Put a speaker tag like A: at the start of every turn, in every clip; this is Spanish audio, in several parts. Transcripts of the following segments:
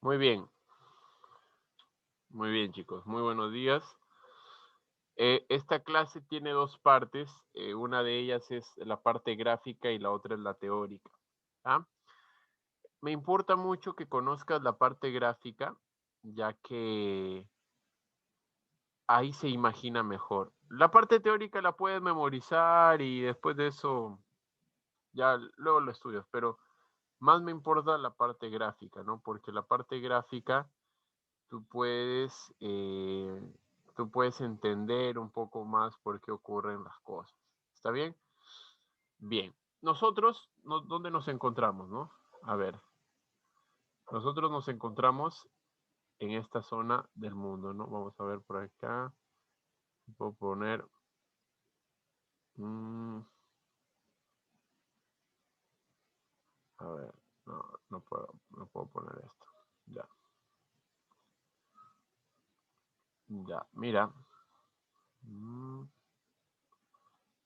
A: Muy bien. Muy bien, chicos. Muy buenos días. Esta clase tiene dos partes. Una de ellas es la parte gráfica y la otra es la teórica. ¿Ah? Me importa mucho que conozcas la parte gráfica, ya que ahí se imagina mejor. La parte teórica la puedes memorizar y después de eso ya luego lo estudias, pero más me importa la parte gráfica, ¿no? Porque la parte gráfica tú puedes, eh, tú puedes entender un poco más por qué ocurren las cosas. ¿Está bien? Bien. Nosotros, ¿dónde nos encontramos, no? A ver, nosotros nos encontramos en esta zona del mundo, ¿no? Vamos a ver por acá. Puedo poner... a ver, no puedo poner esto. Ya, ya, mira. Mm,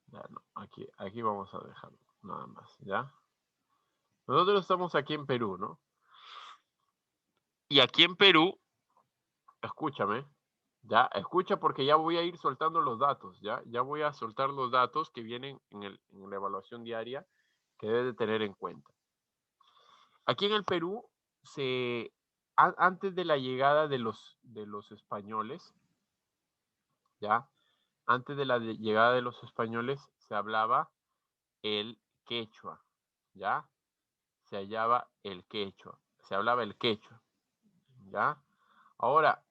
A: ya, no, aquí vamos a dejarlo, nada más, ¿ya? Nosotros estamos aquí en Perú, ¿no? Y aquí en Perú, escúchame, ya, escucha porque ya voy a ir soltando los datos, ya voy a soltar los datos que vienen en la evaluación diaria que debes de tener en cuenta. Aquí en el Perú, antes de la llegada de los españoles, ya, antes de la llegada de los españoles se hablaba el quechua, ya, se hallaba el quechua, se hablaba el quechua, ya. Ahora,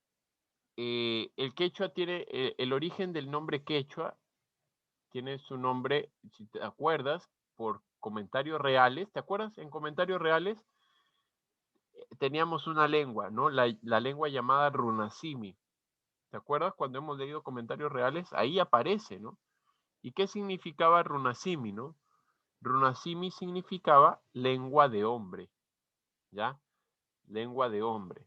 A: el quechua tiene, el origen del nombre quechua tiene su nombre, si te acuerdas, por comentarios reales. ¿Te acuerdas? En comentarios reales teníamos una lengua, ¿no? La lengua llamada runasimi. ¿Te acuerdas? Cuando hemos leído comentarios reales, ahí aparece, ¿no? ¿Y qué significaba runasimi, no? Runasimi significaba lengua de hombre, ¿ya? Lengua de hombre,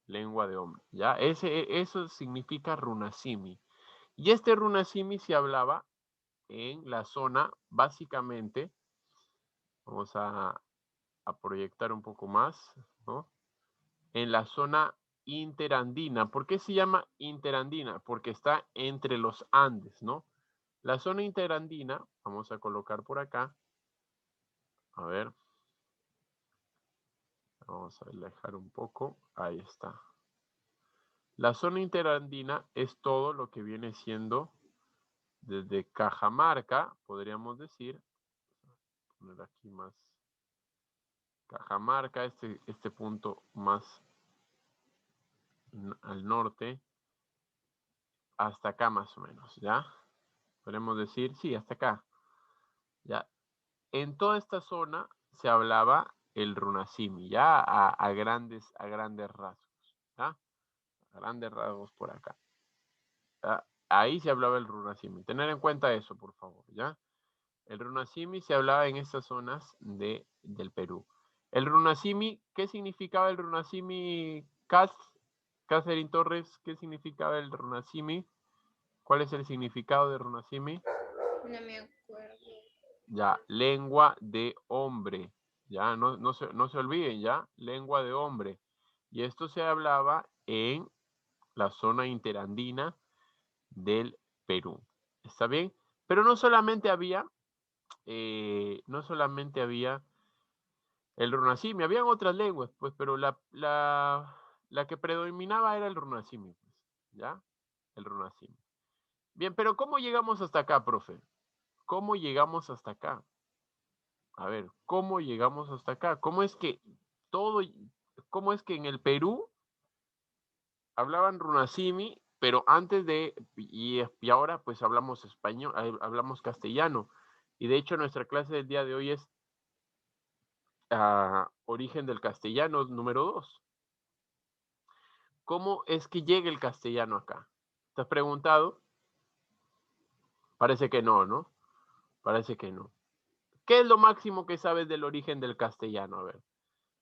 A: lengua de hombre, ¿ya? Eso significa runasimi. Y este runasimi se hablaba en la zona, básicamente, vamos a proyectar un poco más, ¿no? En la zona interandina. ¿Por qué se llama interandina? Porque está entre los Andes, ¿no? La zona interandina, vamos a colocar por acá, a ver, vamos a alejar un poco, ahí está. La zona interandina es todo lo que viene siendo desde Cajamarca, podríamos decir, poner aquí más Cajamarca, este punto más al norte, hasta acá más o menos, ¿ya? Podemos decir, sí, hasta acá, ¿ya? En toda esta zona se hablaba el runasimi, ya a grandes rasgos, ¿ya? A grandes rasgos por acá. ¿Ya? Ahí se hablaba el runasimi. Tener en cuenta eso, por favor, ¿ya? El runasimi se hablaba en estas zonas del Perú. El runasimi, ¿qué significaba el runasimi, Catherine Torres? ¿Qué significaba el runasimi? ¿Cuál es el significado de runasimi?
B: No me acuerdo.
A: Ya, lengua de hombre. Ya, no se olviden, ya, lengua de hombre. Y esto se hablaba en la zona interandina del Perú. ¿Está bien? Pero no solamente había el runasimi, habían otras lenguas, pues, pero la que predominaba era el runasimi, pues, ¿ya? El runasimi. Bien, pero ¿cómo llegamos hasta acá, profe? ¿Cómo llegamos hasta acá? A ver, ¿cómo llegamos hasta acá? Todo, cómo es que en el Perú hablaban runasimi, pero y ahora pues hablamos español, hablamos castellano? Y de hecho nuestra clase del día de hoy es origen del castellano número 2. ¿Cómo es que llega el castellano acá? ¿Te has preguntado? Parece que no, ¿no? Parece que no. ¿Qué es lo máximo que sabes del origen del castellano? A ver,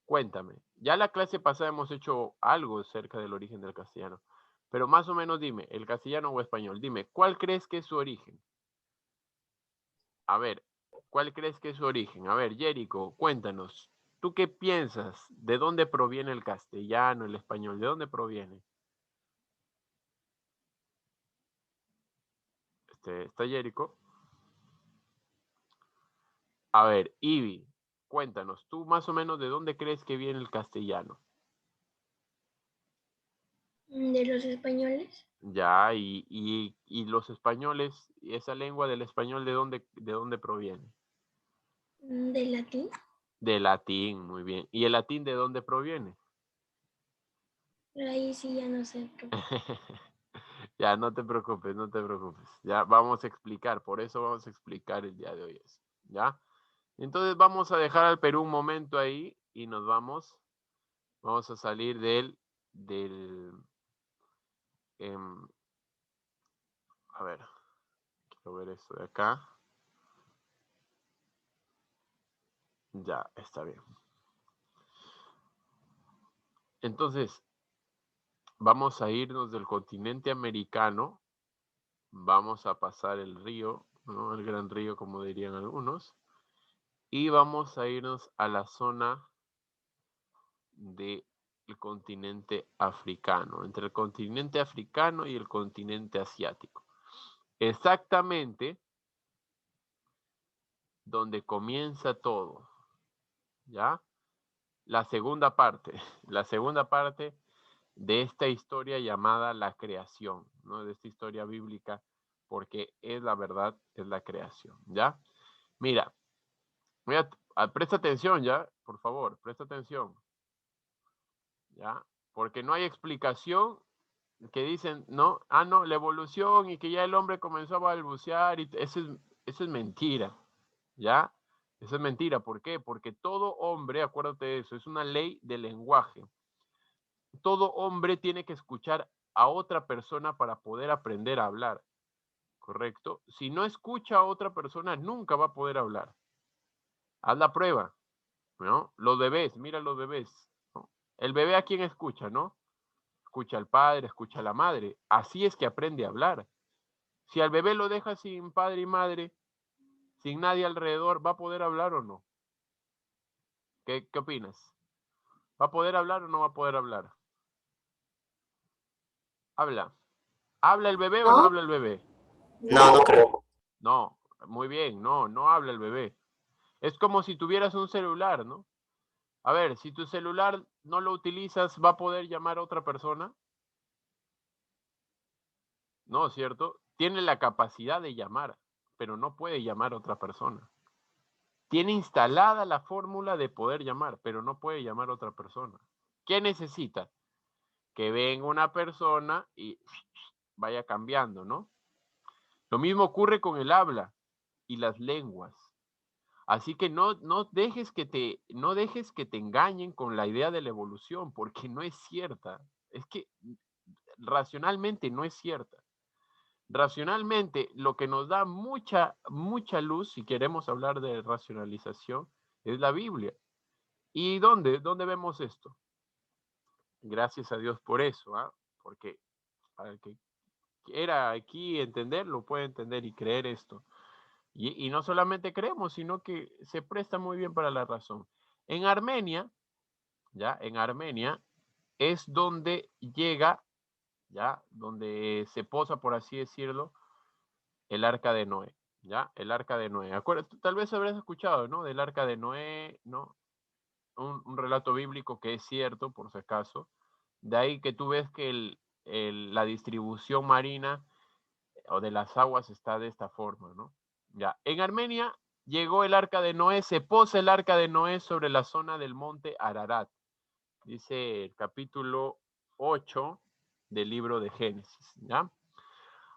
A: cuéntame. Ya la clase pasada hemos hecho algo cerca del origen del castellano, pero más o menos dime, el castellano o español, dime, ¿cuál crees que es su origen? A ver, ¿cuál crees que es su origen? A ver, Jericho, cuéntanos. ¿Tú qué piensas? ¿De dónde proviene el castellano, el español? ¿De dónde proviene? ¿Está Jericho? A ver, Ivy, cuéntanos, ¿tú más o menos de dónde crees que viene el castellano?
B: ¿De los españoles?
A: Ya, y los españoles, esa lengua del español, de dónde proviene?
B: ¿Del latín?
A: De latín, muy bien. ¿Y el latín de dónde proviene?
B: Ahí sí ya no sé, profe.
A: Ya, no te preocupes, no te preocupes. Ya vamos a explicar, por eso vamos a explicar el día de hoy eso, ¿ya? Entonces vamos a dejar al Perú un momento ahí y nos vamos a salir em, a ver, quiero ver esto de acá. Ya, está bien. Entonces, vamos a irnos del continente americano, vamos a pasar el río, ¿no? El gran río, como dirían algunos, y vamos a irnos a la zona del continente africano, entre el continente africano y el continente asiático. Exactamente donde comienza todo, ¿ya? La segunda parte, la segunda parte de esta historia llamada la creación, ¿no? De esta historia bíblica, porque es la verdad, es la creación, ¿ya? Mira, presta atención, ¿ya? Por favor, presta atención, ¿ya? Porque no hay explicación que dicen, no, no, la evolución y que ya el hombre comenzó a balbucear, y eso es mentira, ¿ya? Eso es mentira, ¿por qué? Porque todo hombre, acuérdate de eso, es una ley del lenguaje. Todo hombre tiene que escuchar a otra persona para poder aprender a hablar, ¿correcto? Si no escucha a otra persona, nunca va a poder hablar. Haz la prueba, ¿no? Los bebés, mira los bebés, ¿no? El bebé a quién escucha, ¿no? Escucha al padre, escucha a la madre. Así es que aprende a hablar. Si al bebé lo deja sin padre y madre, sin nadie alrededor, ¿va a poder hablar o no? ¿Qué opinas? ¿Va a poder hablar o no va a poder hablar? Habla. ¿Habla el bebé o no
C: ¿No?
A: habla el bebé?
C: No, no creo.
A: No, muy bien, no habla el bebé. Es como si tuvieras un celular, ¿no? A ver, si tu celular no lo utilizas, ¿va a poder llamar a otra persona? No, ¿cierto? Tiene la capacidad de llamar, pero no puede llamar a otra persona. Tiene instalada la fórmula de poder llamar, pero no puede llamar a otra persona. ¿Qué necesita? Que venga una persona y vaya cambiando, ¿no? Lo mismo ocurre con el habla y las lenguas. Así que no dejes que te engañen con la idea de la evolución, porque no es cierta. Es que racionalmente no es cierta. Racionalmente, lo que nos da mucha luz, si queremos hablar de racionalización, es la Biblia. ¿Y dónde vemos esto? Gracias a Dios por eso, ¿ah? Porque para el que quiera aquí entenderlo, puede entender y creer esto. Y no solamente creemos, sino que se presta muy bien para la razón. En Armenia, ¿ya? En Armenia es donde llega, ¿ya? Donde se posa, por así decirlo, el arca de Noé, ¿ya? El arca de Noé. Tal vez habrás escuchado, ¿no? Del arca de Noé, ¿no? Un relato bíblico que es cierto, por si acaso. De ahí que tú ves que la distribución marina o de las aguas está de esta forma, ¿no? Ya, en Armenia llegó el arca de Noé, se posa el arca de Noé sobre la zona del monte Ararat, dice el capítulo 8 del libro de Génesis, ¿ya?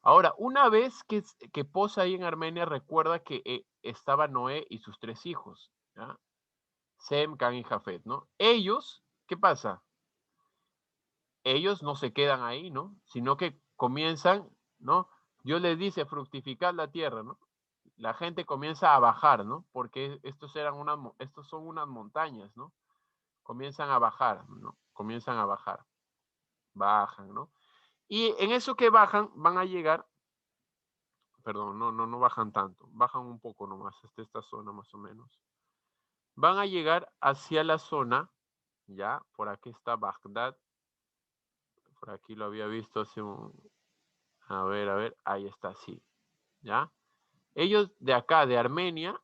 A: Ahora, una vez que posa ahí en Armenia, recuerda que estaba Noé y sus 3 hijos, ¿ya? Sem, Can y Jafet, ¿no? Ellos, ¿qué pasa? Ellos no se quedan ahí, ¿no? Sino que comienzan, ¿no? Dios les dice, fructificar la tierra, ¿no? La gente comienza a bajar, ¿no? Porque estos son unas montañas, ¿no? Comienzan a bajar, ¿no? Comienzan a bajar, bajan, ¿no? Y en eso que bajan, van a llegar, perdón, no bajan tanto, bajan un poco nomás, hasta esta zona más o menos. van a llegar hacia la zona, ya, por aquí está Bagdad, por aquí lo había visto hace un, a ver, ahí está, sí, ya. Ellos de acá, de Armenia,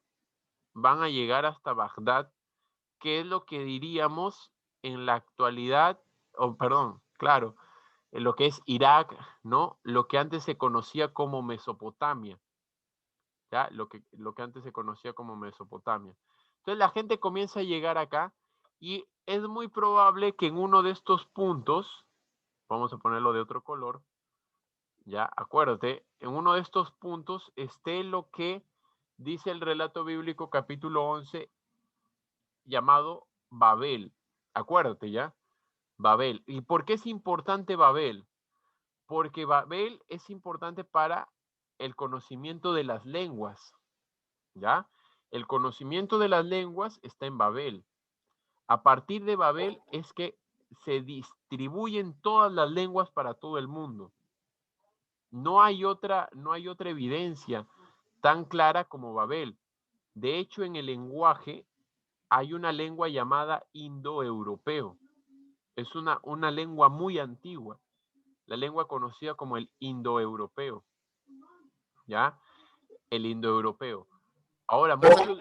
A: van a llegar hasta Bagdad, que es lo que diríamos en la actualidad, o perdón, claro, en lo que es Irak, ¿no? Lo que antes se conocía como Mesopotamia, ¿ya? Lo que antes se conocía como Mesopotamia. Entonces la gente comienza a llegar acá y es muy probable que en uno de estos puntos, vamos a ponerlo de otro color, ya, acuérdate, en uno de estos puntos esté lo que dice el relato bíblico capítulo 11 llamado Babel. Acuérdate, ¿ya? Babel. ¿Y por qué es importante Babel? Porque Babel es importante para el conocimiento de las lenguas, ¿ya? El conocimiento de las lenguas está en Babel. A partir de Babel es que se distribuyen todas las lenguas para todo el mundo. No hay otra evidencia tan clara como Babel. De hecho, en el lenguaje hay una lengua llamada indoeuropeo. Es una lengua muy antigua, la lengua conocida como el indoeuropeo, ¿ya? El indoeuropeo. Ahora, muchos,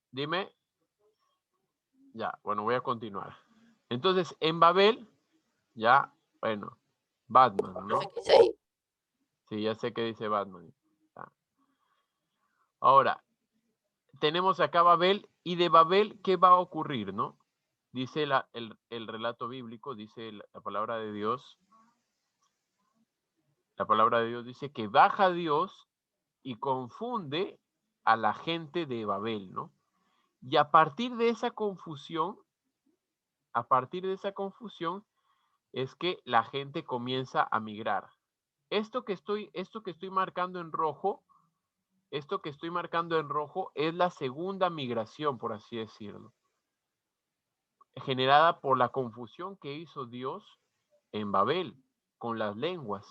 A: dime, ya, bueno, voy a continuar. Entonces, en Babel, ya, bueno, Batman, ¿no? Sí, ya sé que dice Batman. Ya. Ahora, tenemos acá Babel, y de Babel, ¿qué va a ocurrir, no? Dice el relato bíblico, dice la palabra de Dios. La palabra de Dios dice que baja Dios y confunde a la gente de Babel, ¿no? Y a partir de esa confusión, es que la gente comienza a migrar. Esto que estoy marcando en rojo, es la segunda migración, por así decirlo, generada por la confusión que hizo Dios en Babel con las lenguas,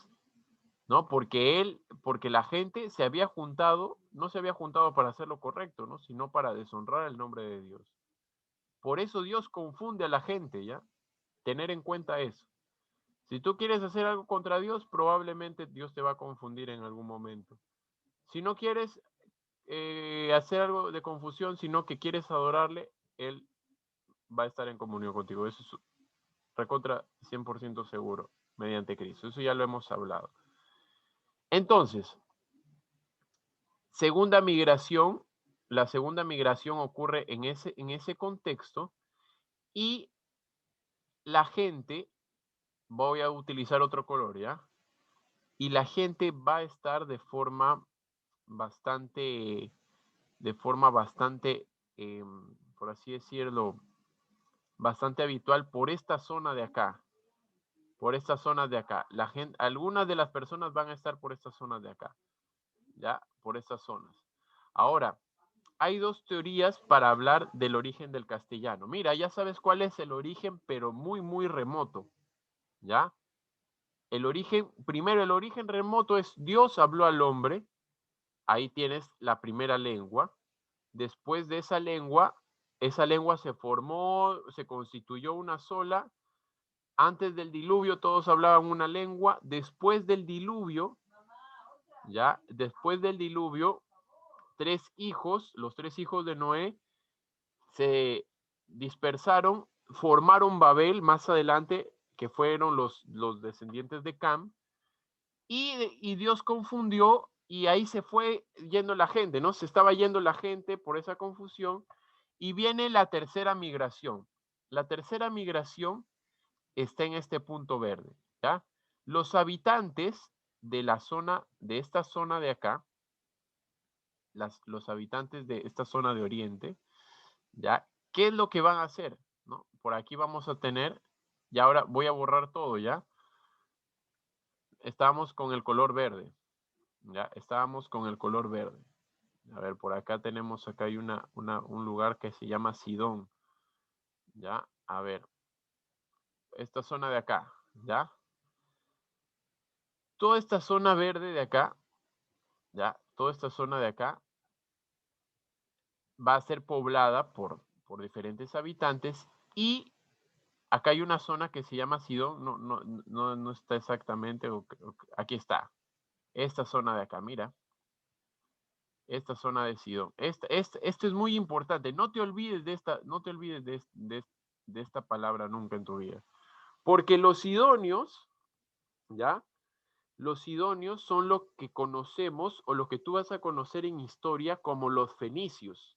A: ¿no? Porque la gente se había juntado, no se había juntado para hacer lo correcto, ¿no? Sino para deshonrar el nombre de Dios. Por eso Dios confunde a la gente, ¿ya? Tener en cuenta eso. Si tú quieres hacer algo contra Dios, probablemente Dios te va a confundir en algún momento. Si no quieres hacer algo de confusión, sino que quieres adorarle, Él va a estar en comunión contigo. Eso es recontra 100% seguro, mediante Cristo. Eso ya lo hemos hablado. Entonces, segunda migración, la segunda migración ocurre en ese contexto y la gente, voy a utilizar otro color, ¿ya? Y la gente va a estar de forma bastante, por así decirlo, bastante habitual por esta zona de acá, por estas zonas de acá. La gente, algunas de las personas van a estar por estas zonas de acá, ¿ya? Por estas zonas. Ahora, hay dos teorías para hablar del origen del castellano. Mira, ya sabes cuál es el origen, pero muy, muy remoto, ¿ya? El origen remoto es Dios habló al hombre, ahí tienes la primera lengua. Después de esa lengua se formó, se constituyó una sola. Antes del diluvio todos hablaban una lengua. Después del diluvio, ¿ya? Después del diluvio, los tres hijos de Noé, se dispersaron, formaron Babel más adelante, que fueron los descendientes de Cam, y Dios confundió y ahí se fue yendo la gente, ¿no? Se estaba yendo la gente por esa confusión y viene la tercera migración. La tercera migración está en este punto verde, ¿ya? Los habitantes de esta zona de acá, los habitantes de esta zona de Oriente, ¿ya? ¿Qué es lo que van a hacer? ¿No? Por aquí vamos a tener, y ahora voy a borrar todo, ¿ya? Estábamos con el color verde, ¿ya? Estábamos con el color verde. A ver, por acá tenemos, acá hay un lugar que se llama Sidón, ¿ya? A ver, esta zona de acá, ¿ya? Toda esta zona verde de acá, ¿ya? Toda esta zona de acá va a ser poblada por diferentes habitantes, y acá hay una zona que se llama Sidón, no está exactamente, aquí está, esta zona de acá, mira, esta zona de Sidón. Esto es muy importante, no te olvides de esta, no te olvides de esta palabra nunca en tu vida, porque los sidonios, ¿ya? Los sidonios son lo que conocemos o lo que tú vas a conocer en historia como los fenicios.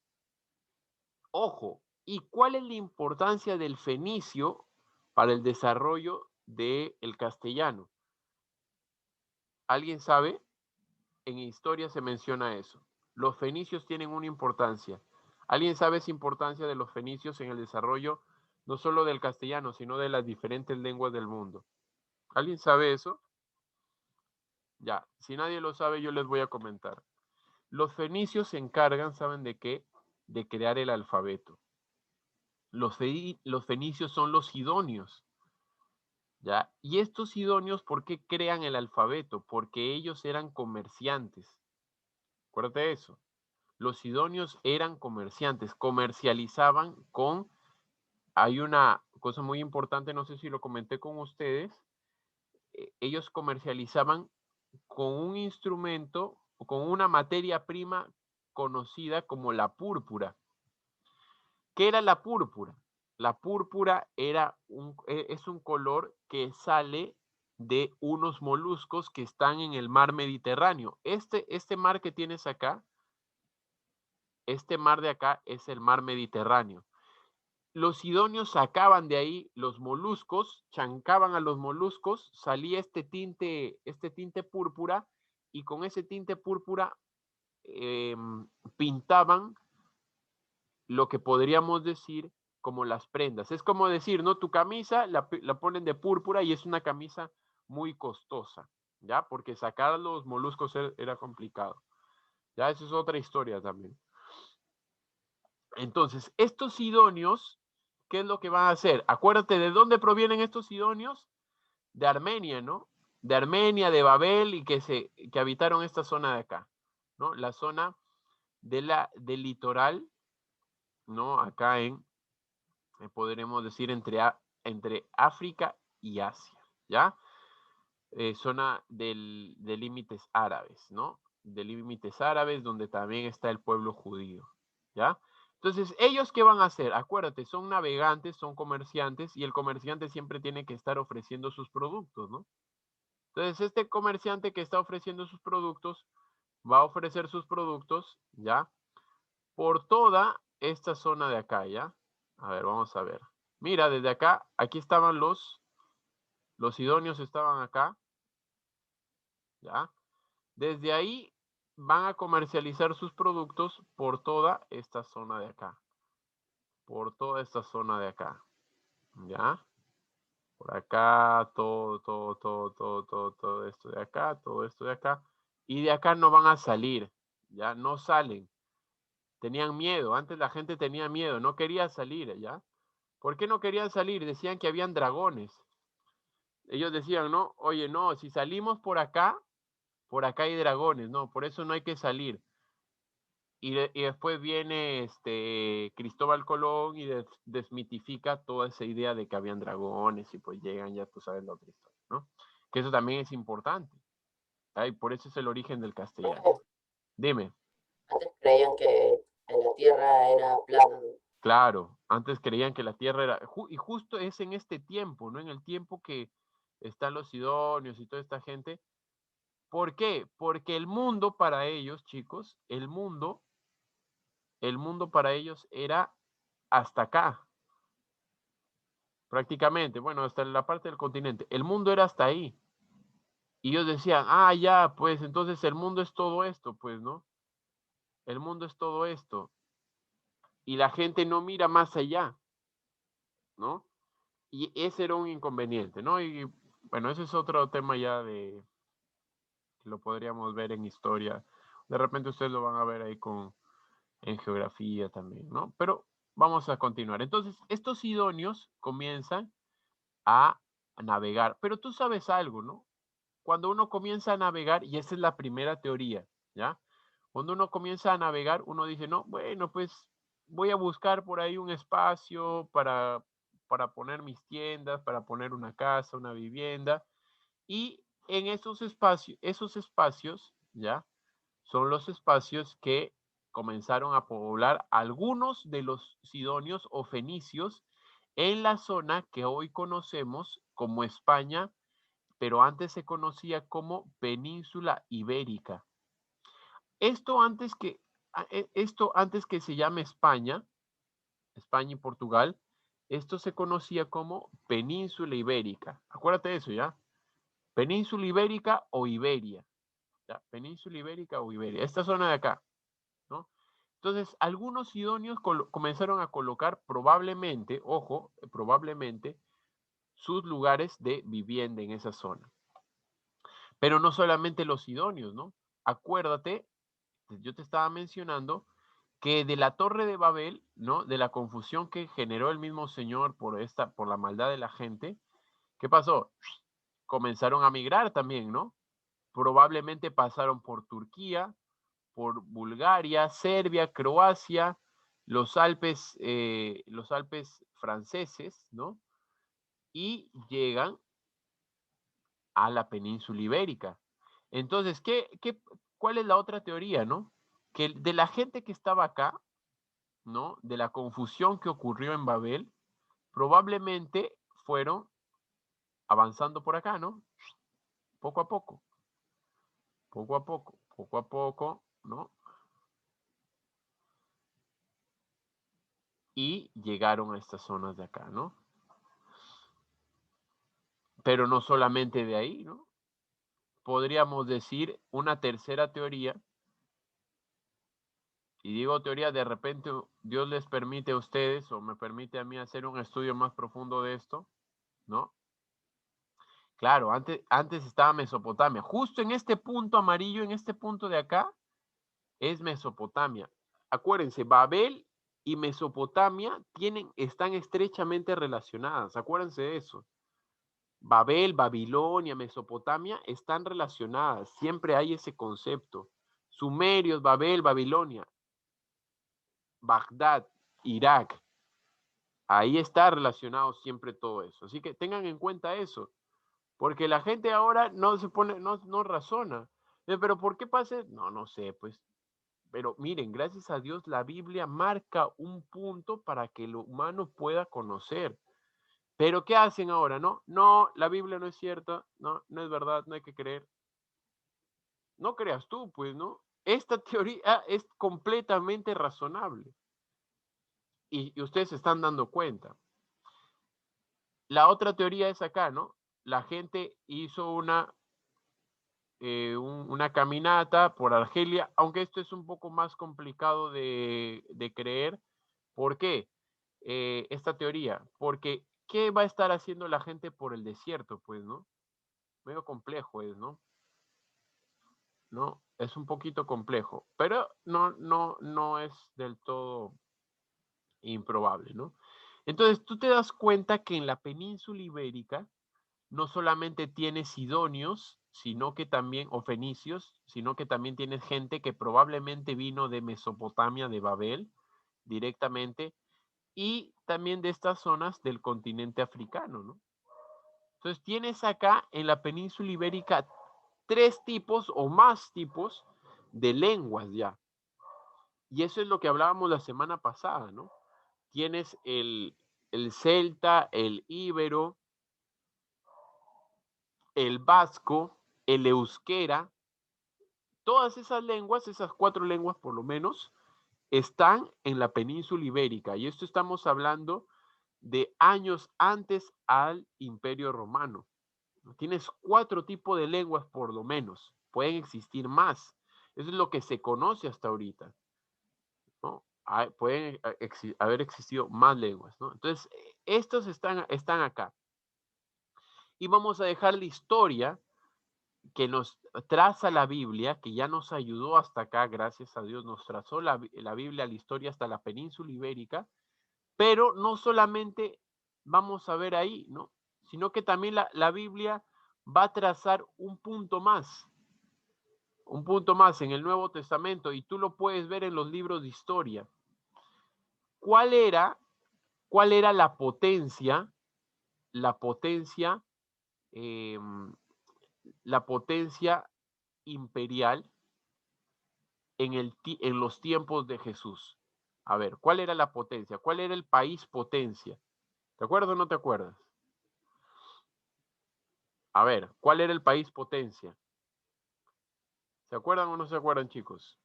A: Ojo, ¿y cuál es la importancia del fenicio para el desarrollo del castellano? ¿Alguien sabe? En historia se menciona eso. Los fenicios tienen una importancia. ¿Alguien sabe esa importancia de los fenicios en el desarrollo no solo del castellano, sino de las diferentes lenguas del mundo? ¿Alguien sabe eso? Ya, si nadie lo sabe, yo les voy a comentar. Los fenicios se encargan, ¿saben de qué? De crear el alfabeto. Los fenicios son los sidonios, ¿ya? Y estos sidonios, ¿por qué crean el alfabeto? Porque ellos eran comerciantes. Acuérdate de eso. Los sidonios eran comerciantes, comercializaban con... Hay una cosa muy importante, no sé si lo comenté con ustedes, ellos comercializaban con un instrumento o con una materia prima conocida como la púrpura. ¿Qué era la púrpura? La púrpura es un color que sale de unos moluscos que están en el mar Mediterráneo. Este mar que tienes acá, este mar de acá es el mar Mediterráneo. Los sidonios sacaban de ahí los moluscos, chancaban a los moluscos, salía este tinte púrpura, y con ese tinte púrpura pintaban lo que podríamos decir como las prendas. Es como decir, ¿no? Tu camisa la ponen de púrpura y es una camisa muy costosa, ¿ya? Porque sacar los moluscos era complicado. Ya, eso es otra historia también. Entonces, estos sidonios, ¿qué es lo que van a hacer? Acuérdate, ¿de dónde provienen estos sidonios? De Armenia, ¿no? De Armenia, de Babel, y que habitaron esta zona de acá, ¿no? La zona del litoral, ¿no? Acá podremos decir entre África y Asia, ¿ya? Zona de límites árabes, ¿no? De límites árabes, donde también está el pueblo judío, ¿ya? Entonces, ¿ellos qué van a hacer? Acuérdate, son navegantes, son comerciantes, y el comerciante siempre tiene que estar ofreciendo sus productos, ¿no? Entonces, este comerciante que está ofreciendo sus productos, va a ofrecer sus productos, ¿ya? Por toda esta zona de acá, ¿ya? A ver, vamos a ver. Mira, desde acá, aquí estaban los sidonios estaban acá, ¿ya? Desde ahí van a comercializar sus productos por toda esta zona de acá. Por toda esta zona de acá, ¿ya? Por acá, todo esto de acá, todo esto de acá. Y de acá no van a salir, ¿ya? No salen. Tenían miedo, antes la gente tenía miedo, no quería salir, ¿ya? ¿Por qué no querían salir? Decían que habían dragones. Ellos decían, no, oye, no, si salimos por acá hay dragones, no, por eso no hay que salir. Y después viene Cristóbal Colón y desmitifica toda esa idea de que habían dragones, y pues llegan, ya tú sabes la otra historia, ¿no? Que eso también es importante. Ay, por eso es el origen del castellano. Dime.
C: Antes creían que en la Tierra era plana.
A: Claro, antes creían que la Tierra era... y justo es en este tiempo, ¿no? En el tiempo que están los sidonios y toda esta gente. ¿Por qué? Porque el mundo para ellos, chicos, el mundo para ellos era hasta acá, prácticamente, bueno, hasta la parte del continente. El mundo era hasta ahí. Y ellos decían, ah, ya, pues entonces el mundo es todo esto, pues, ¿no? El mundo es todo esto. Y la gente no mira más allá, ¿no? Y ese era un inconveniente, ¿no? Y bueno, ese es otro tema ya que lo podríamos ver en historia. De repente ustedes lo van a ver ahí en geografía también, ¿no? Pero vamos a continuar. Entonces, estos sidonios comienzan a navegar. Pero tú sabes algo, ¿no? Cuando uno comienza a navegar, y esa es la primera teoría, ¿ya? Cuando uno comienza a navegar, uno dice, no, bueno, pues voy a buscar por ahí un espacio para poner mis tiendas, para poner una casa, una vivienda. Y en esos espacios, ¿ya? Son los espacios que comenzaron a poblar algunos de los sidonios o fenicios en la zona que hoy conocemos como España, pero antes se conocía como Península Ibérica. Esto antes que se llame España y Portugal, esto se conocía como Península Ibérica. Acuérdate de eso, ¿ya? Península Ibérica o Iberia. ¿Ya? Península Ibérica o Iberia. Esta zona de acá, ¿no? Entonces, algunos sidonios comenzaron a colocar probablemente, ojo, probablemente, sus lugares de vivienda en esa zona. Pero no solamente los sidonios, ¿no? Acuérdate, yo te estaba mencionando que de la Torre de Babel, ¿no? De la confusión que generó el mismo Señor por la maldad de la gente, ¿qué pasó? Comenzaron a migrar también, ¿no? Probablemente pasaron por Turquía, por Bulgaria, Serbia, Croacia, los Alpes franceses, ¿no? Y llegan a la península ibérica. Entonces, ¿cuál es la otra teoría, no? Que de la gente que estaba acá, ¿no? De la confusión que ocurrió en Babel, probablemente fueron avanzando por acá, ¿no? Poco a poco, ¿no? Y llegaron a estas zonas de acá, ¿no? Pero no solamente de ahí, ¿no? Podríamos decir una tercera teoría, y digo teoría, de repente Dios les permite a ustedes o me permite a mí hacer un estudio más profundo de esto, ¿no? Claro, antes estaba Mesopotamia. Justo en este punto amarillo, en este punto de acá, es Mesopotamia. Acuérdense, Babel y Mesopotamia están estrechamente relacionadas. Acuérdense de eso. Babel, Babilonia, Mesopotamia están relacionadas. Siempre hay ese concepto. Sumerios, Babel, Babilonia, Bagdad, Irak. Ahí está relacionado siempre todo eso. Así que tengan en cuenta eso. Porque la gente ahora no se pone, no razona. Pero ¿por qué pasa? No sé, pues. Pero miren, gracias a Dios la Biblia marca un punto para que el humano pueda conocer. Pero ¿qué hacen ahora? No, la Biblia no es cierta, no es verdad, no hay que creer. No creas tú, pues, ¿no? Esta teoría es completamente razonable. Y ustedes se están dando cuenta. La otra teoría es acá, ¿no? La gente hizo una caminata por Argelia, aunque esto es un poco más complicado de creer. ¿Por qué? Esta teoría, porque ¿qué va a estar haciendo la gente por el desierto? Pues, ¿no? Medio complejo es, ¿no? ¿No? Es un poquito complejo, pero no es del todo improbable, ¿no? Entonces, tú te das cuenta que en la península ibérica no solamente tienes sidonios, sino que también, o fenicios, sino que también tienes gente que probablemente vino de Mesopotamia, de Babel, directamente, y también de estas zonas del continente africano, ¿no? Entonces tienes acá en la península ibérica 3 tipos o más tipos de lenguas ya. Y eso es lo que hablábamos la semana pasada, ¿no? Tienes el celta, el íbero, el vasco, el euskera. Todas esas lenguas, esas 4 lenguas por lo menos, están en la península ibérica. Y esto estamos hablando de años antes al Imperio Romano. Tienes 4 tipos de lenguas por lo menos. Pueden existir más. Eso es lo que se conoce hasta ahorita, ¿no? Pueden haber existido más lenguas, ¿no? Entonces, estos están acá. Y vamos a dejar la historia que nos traza la Biblia, que ya nos ayudó hasta acá, gracias a Dios, nos trazó la Biblia, la historia hasta la península ibérica, pero no solamente vamos a ver ahí, ¿no? Sino que también la Biblia va a trazar un punto más en el Nuevo Testamento, y tú lo puedes ver en los libros de historia. ¿cuál era la potencia imperial en los tiempos de Jesús? A ver, ¿cuál era la potencia? ¿Cuál era el país potencia? ¿Te acuerdas o no te acuerdas? A ver, ¿cuál era el país potencia? ¿Se acuerdan o no se acuerdan, chicos?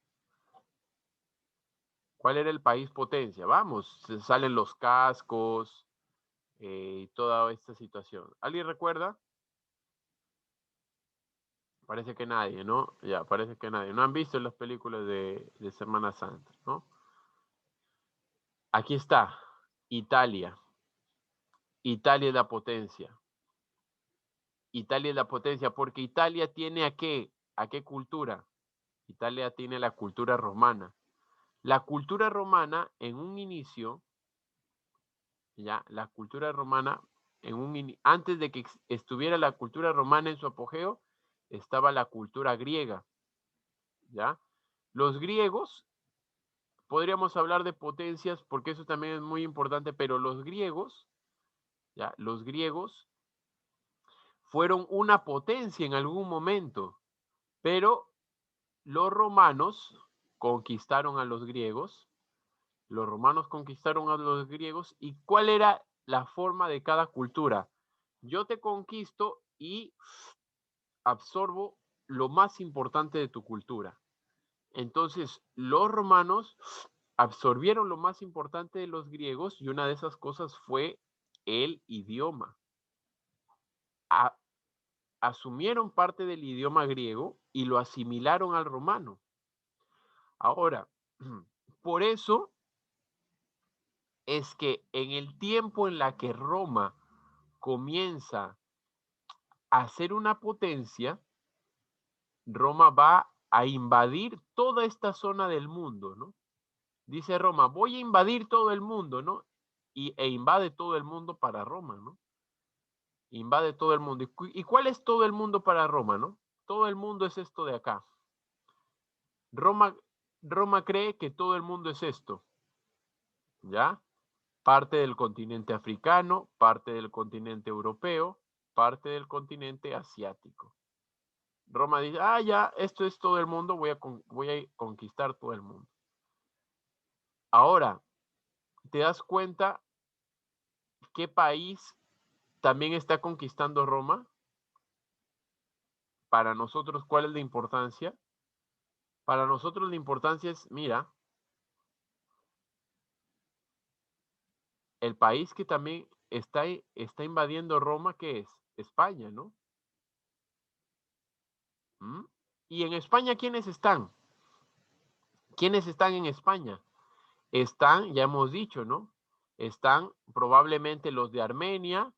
A: ¿Cuál era el país potencia? Vamos, se salen los cascos y toda esta situación. ¿Alguien recuerda? Parece que nadie, ¿no? Ya, parece que nadie. No han visto las películas de Semana Santa, ¿no? Aquí está, Italia. Italia es la potencia. Italia es la potencia porque Italia tiene ¿a qué cultura? Italia tiene la cultura romana. La cultura romana en un inicio, ya, la cultura romana antes de que estuviera la cultura romana en su apogeo, estaba la cultura griega, ¿ya? Los griegos, podríamos hablar de potencias porque eso también es muy importante, pero los griegos, ¿ya? Los griegos fueron una potencia en algún momento, pero los romanos conquistaron a los griegos. Los romanos conquistaron a los griegos. ¿Y cuál era la forma de cada cultura? Yo te conquisto y absorbo lo más importante de tu cultura. Entonces, los romanos absorbieron lo más importante de los griegos y una de esas cosas fue el idioma. Asumieron parte del idioma griego y lo asimilaron al romano. Ahora, por eso es que en el tiempo en la que Roma comienza a ser una potencia, Roma va a invadir toda esta zona del mundo, ¿no? Dice Roma, voy a invadir todo el mundo, ¿no? E invade todo el mundo para Roma, ¿no? Invade todo el mundo. ¿Y cuál es todo el mundo para Roma, no? Todo el mundo es esto de acá. Roma cree que todo el mundo es esto, ¿ya? Parte del continente africano, parte del continente europeo, parte del continente asiático. Roma dice, ya, esto es todo el mundo, voy a conquistar todo el mundo. Ahora, ¿te das cuenta qué país también está conquistando Roma? Para nosotros, ¿cuál es la importancia? Para nosotros la importancia es, mira, el país que también está invadiendo Roma, ¿qué es? España, ¿no? ¿Mm? ¿Y en España quiénes están? ¿Quiénes están en España? Están, ya hemos dicho, ¿no? Están probablemente los de Armenia,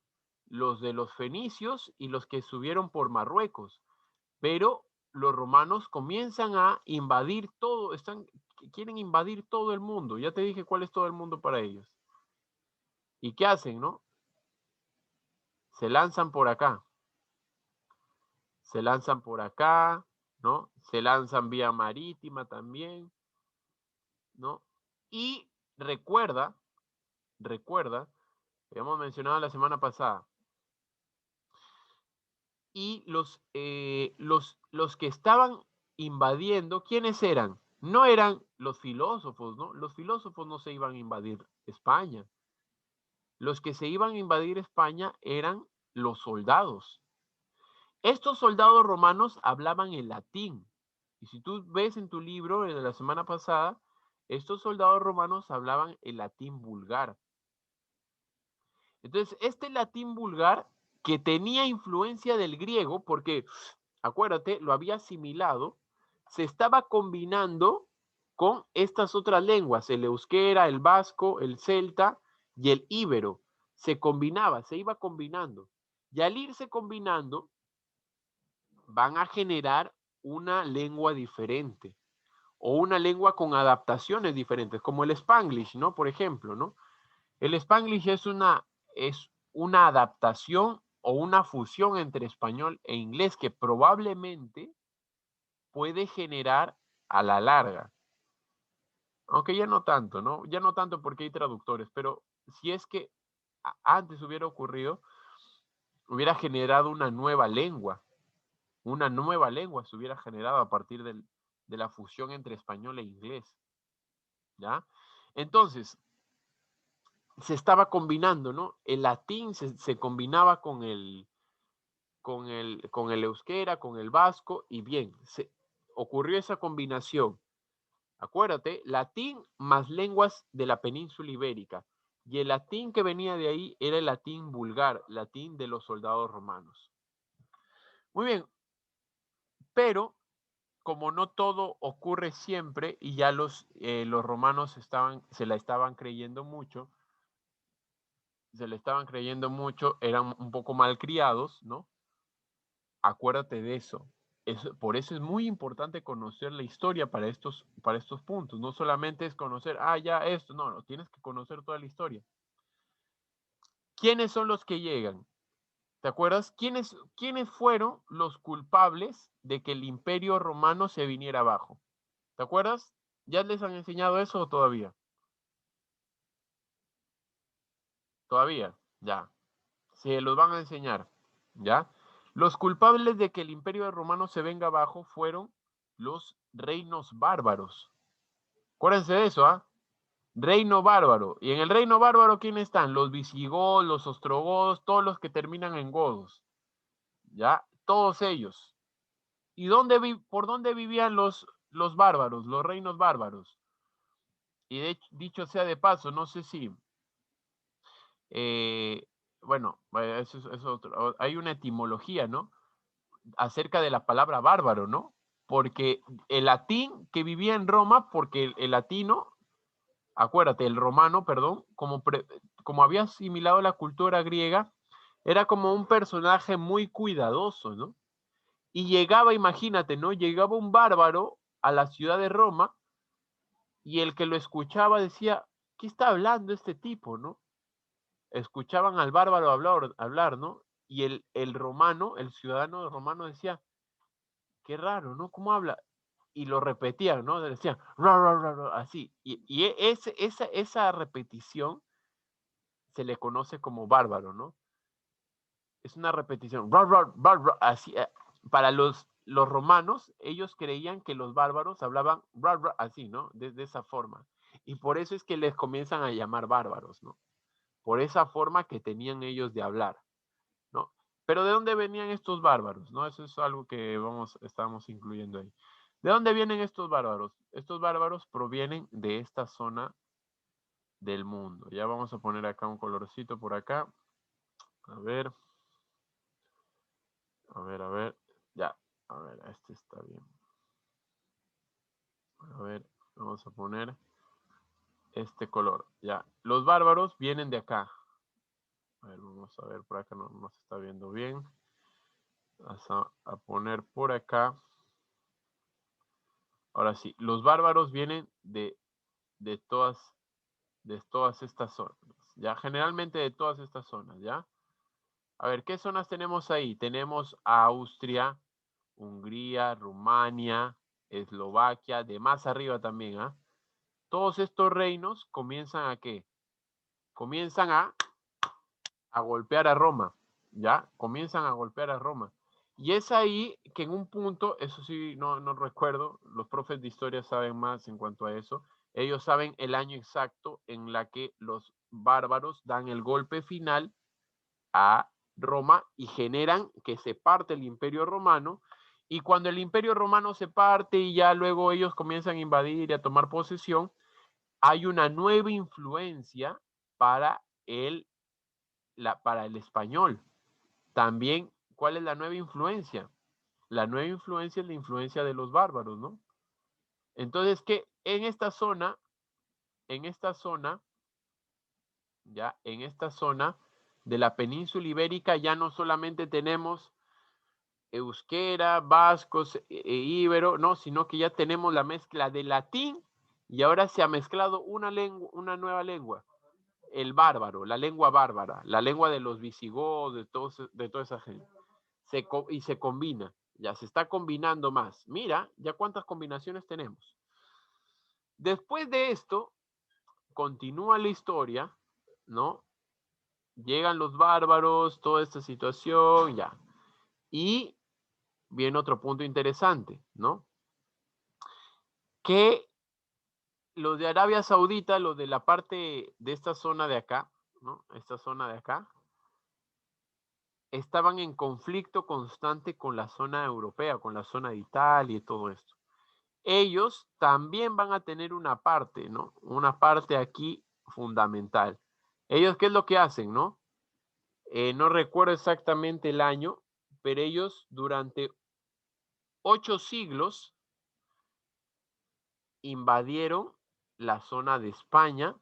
A: los de los fenicios y los que subieron por Marruecos. Pero los romanos comienzan a invadir todo, quieren invadir todo el mundo. Ya te dije cuál es todo el mundo para ellos. ¿Y qué hacen, no? Se lanzan por acá. Se lanzan por acá, ¿no? Se lanzan vía marítima también, ¿no? Y recuerda, habíamos mencionado la semana pasada, y los que estaban invadiendo, ¿quiénes eran? No eran los filósofos, ¿no? Los filósofos no se iban a invadir España. Los que se iban a invadir España eran los soldados. Estos soldados romanos hablaban en latín. Y si tú ves en tu libro de la semana pasada, estos soldados romanos hablaban el latín vulgar. Entonces, este latín vulgar que tenía influencia del griego, porque, acuérdate, lo había asimilado, se estaba combinando con estas otras lenguas, el euskera, el vasco, el celta y el íbero. Se combinaba, se iba combinando. Y al irse combinando, van a generar una lengua diferente o una lengua con adaptaciones diferentes, como el Spanglish, ¿no? Por ejemplo, ¿no? El Spanglish es una adaptación o una fusión entre español e inglés que probablemente puede generar a la larga Aunque ya no tanto, ¿no? Ya no tanto porque hay traductores, pero si es que antes hubiera ocurrido, hubiera generado una nueva lengua. Una nueva lengua se hubiera generado a partir de la fusión entre español e inglés. ¿Ya? Entonces, se estaba combinando, ¿no? El latín se combinaba con el euskera, con el vasco, y bien, ocurrió esa combinación. Acuérdate, latín más lenguas de la península ibérica. Y el latín que venía de ahí era el latín vulgar, latín de los soldados romanos. Muy bien, pero como no todo ocurre siempre y ya los romanos se la estaban creyendo mucho, eran un poco malcriados, ¿no? Acuérdate de eso. Por eso es muy importante conocer la historia para estos puntos. No solamente es conocer, ya esto, no, tienes que conocer toda la historia. ¿Quiénes son los que llegan? ¿Te acuerdas? ¿Quiénes fueron los culpables de que el imperio romano se viniera abajo? ¿Te acuerdas? ¿Ya les han enseñado eso o todavía? Todavía, ya. Se los van a enseñar, ¿ya? Los culpables de que el imperio romano se venga abajo fueron los reinos bárbaros. Acuérdense de eso, ¿ah? Reino bárbaro. Y en el reino bárbaro, ¿quiénes están? Los visigodos, los ostrogodos, todos los que terminan en godos. ¿Ya? Todos ellos. ¿Y por dónde vivían los bárbaros, los reinos bárbaros? Y dicho sea de paso, no sé si... bueno, hay una etimología, ¿no? Acerca de la palabra bárbaro, ¿no? Porque el latín que vivía en Roma, porque el latino, acuérdate, el romano, perdón, como había asimilado la cultura griega, era como un personaje muy cuidadoso, ¿no? Y llegaba, imagínate, ¿no? Llegaba un bárbaro a la ciudad de Roma y el que lo escuchaba decía, ¿qué está hablando este tipo, no? Escuchaban al bárbaro hablar, ¿no? Y el romano, el ciudadano romano decía, qué raro, ¿no? ¿Cómo habla? Y lo repetían, ¿no? Decían, ra, ra, ra, ra, así. Y esa repetición se le conoce como bárbaro, ¿no? Es una repetición, ra, ra, ra, ra, así. Para los romanos, ellos creían que los bárbaros hablaban ra, ra, así, ¿no? De esa forma. Y por eso es que les comienzan a llamar bárbaros, ¿no? Por esa forma que tenían ellos de hablar, ¿no? Pero ¿de dónde venían estos bárbaros? ¿No? Eso es algo que estamos incluyendo ahí. ¿De dónde vienen estos bárbaros? Estos bárbaros provienen de esta zona del mundo. Ya vamos a poner acá un colorcito por acá. A ver. A ver. Ya. A ver, este está bien. A ver, vamos a poner este color. Ya. Los bárbaros vienen de acá. A ver, vamos a ver, por acá no se está viendo bien. Vamos a poner por acá. Ahora sí, los bárbaros vienen de todas estas zonas, ya, generalmente de todas estas zonas, ya. A ver, ¿qué zonas tenemos ahí? Tenemos Austria, Hungría, Rumania, Eslovaquia, de más arriba también, ¿ah? Todos estos reinos comienzan ¿a qué? Comienzan a golpear a Roma, ¿ya? Comienzan a golpear a Roma. Y es ahí que en un punto, eso sí, no recuerdo, los profes de historia saben más en cuanto a eso, ellos saben el año exacto en la que los bárbaros dan el golpe final a Roma y generan que se parte el imperio romano, y cuando el imperio romano se parte y ya luego ellos comienzan a invadir y a tomar posesión, hay una nueva influencia para el español. También, ¿cuál es la nueva influencia? La nueva influencia es la influencia de los bárbaros, ¿no? Entonces, que en esta zona, ya, en esta zona de la península ibérica ya no solamente tenemos euskera, vascos íbero, no, sino que ya tenemos la mezcla de latín y ahora se ha mezclado una nueva lengua, el bárbaro, la lengua bárbara, la lengua de los visigodos, de toda esa gente. Y se combina, ya se está combinando más. Mira, ya cuántas combinaciones tenemos. Después de esto, continúa la historia, ¿no? Llegan los bárbaros, toda esta situación, ya. Y viene otro punto interesante, ¿no? Que los de Arabia Saudita, los de la parte de esta zona de acá, ¿no? Esta zona de acá, estaban en conflicto constante con la zona europea, con la zona de Italia y todo esto. Ellos también van a tener una parte, ¿no? Una parte aquí fundamental. Ellos, ¿qué es lo que hacen, no? No recuerdo exactamente el año, pero ellos durante 8 siglos invadieron la zona de España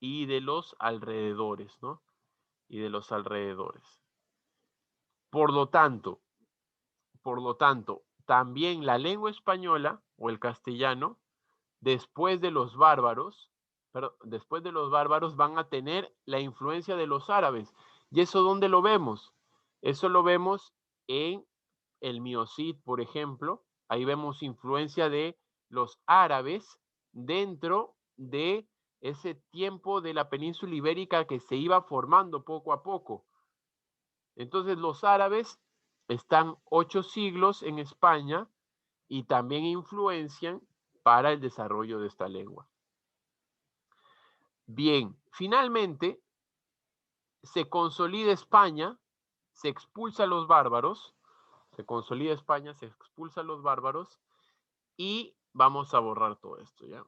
A: y de los alrededores, ¿no? Y de los alrededores. Por lo tanto, también la lengua española o el castellano, después de los bárbaros, van a tener la influencia de los árabes. ¿Y eso dónde lo vemos? Eso lo vemos en el Miocid, por ejemplo. Ahí vemos influencia de los árabes dentro de ese tiempo de la península ibérica que se iba formando poco a poco. Entonces los árabes están 8 siglos en España y también influencian para el desarrollo de esta lengua. Bien, finalmente se consolida España, se expulsa a los bárbaros, se consolida España, se expulsa a los bárbaros y vamos a borrar todo esto, ¿ya?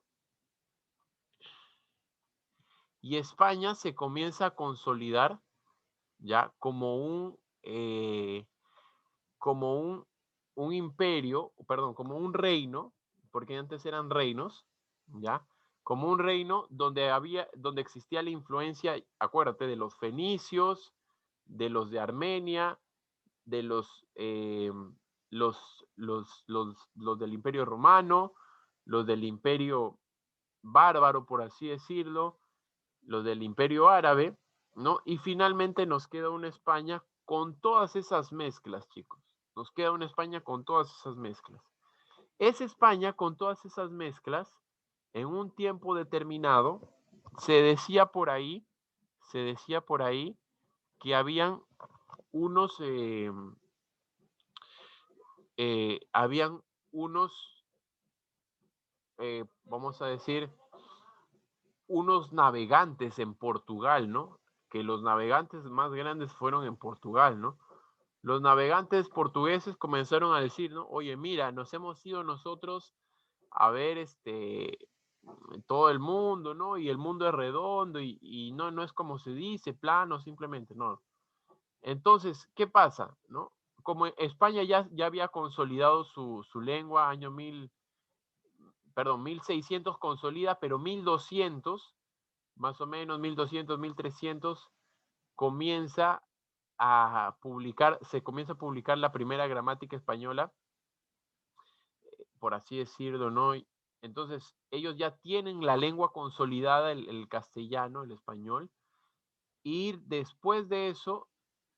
A: Y España se comienza a consolidar ya como un imperio, perdón, como un reino, porque antes eran reinos, ¿ya? Como un reino donde existía la influencia, acuérdate, de los fenicios, de los de Armenia, de los del Imperio Romano, los del Imperio Bárbaro, por así decirlo, los del Imperio Árabe, ¿no? Y finalmente nos queda una España con todas esas mezclas, chicos. Nos queda una España con todas esas mezclas. Esa España con todas esas mezclas, en un tiempo determinado, se decía por ahí que habían unos, vamos a decir, unos navegantes en Portugal, ¿no? Que los navegantes más grandes fueron en Portugal, ¿no? Los navegantes portugueses comenzaron a decir, ¿no? Oye, mira, nos hemos ido nosotros a ver todo el mundo, ¿no? Y el mundo es redondo y no es como se dice, plano, simplemente, no. Entonces, ¿qué pasa, no? Como España ya había consolidado su lengua, 1600 consolida, pero 1200, más o menos 1200, 1300, se comienza a publicar la primera gramática española, por así decirlo, ¿no? Entonces, ellos ya tienen la lengua consolidada, el castellano, el español, y después de eso,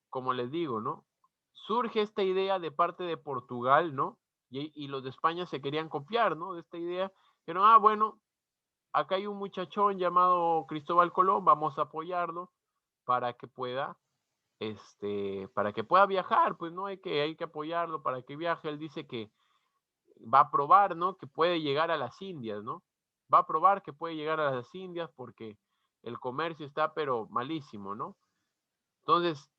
A: como les digo, ¿no? Surge esta idea de parte de Portugal, ¿no? Y los de España se querían copiar, ¿no? De esta idea. Pero, bueno, acá hay un muchachón llamado Cristóbal Colón, vamos a apoyarlo para que pueda viajar, pues no hay que apoyarlo para que viaje. Él dice que va a probar, ¿no? Que puede llegar a las Indias, ¿no? Va a probar que puede llegar a las Indias porque el comercio está pero malísimo, ¿no? Entonces,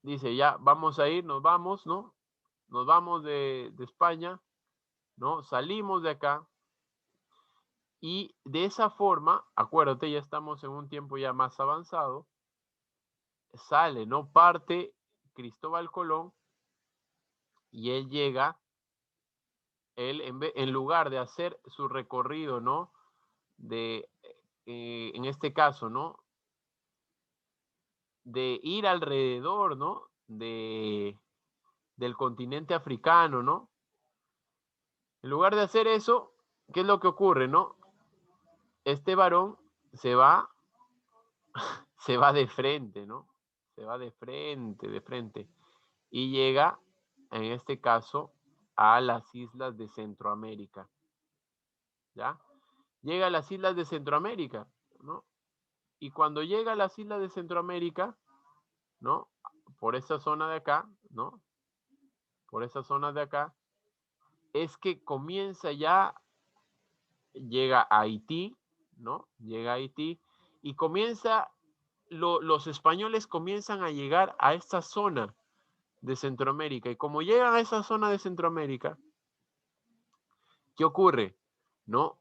A: dice, ya vamos a ir, nos vamos, ¿no? Nos vamos de España, ¿no? Salimos de acá y de esa forma, acuérdate, ya estamos en un tiempo ya más avanzado, sale, ¿no? Parte Cristóbal Colón y él llega, en lugar de hacer su recorrido, ¿no? En este caso, ¿no? De ir alrededor, ¿no? Del continente africano, ¿no? En lugar de hacer eso, ¿qué es lo que ocurre, no? Este varón se va de frente, ¿no? Se va de frente. Y llega, en este caso, a las islas de Centroamérica. ¿ya? Llega a las islas de Centroamérica, ¿no? Y cuando llega a las islas de Centroamérica, ¿no? Por esa zona de acá, ¿no? Por esa zona de acá, es que comienza ya, llega a Haití, ¿no? Llega a Haití y comienza, los españoles comienzan a llegar a esta zona de Centroamérica. Y como llegan a esa zona de Centroamérica, ¿qué ocurre? ¿No?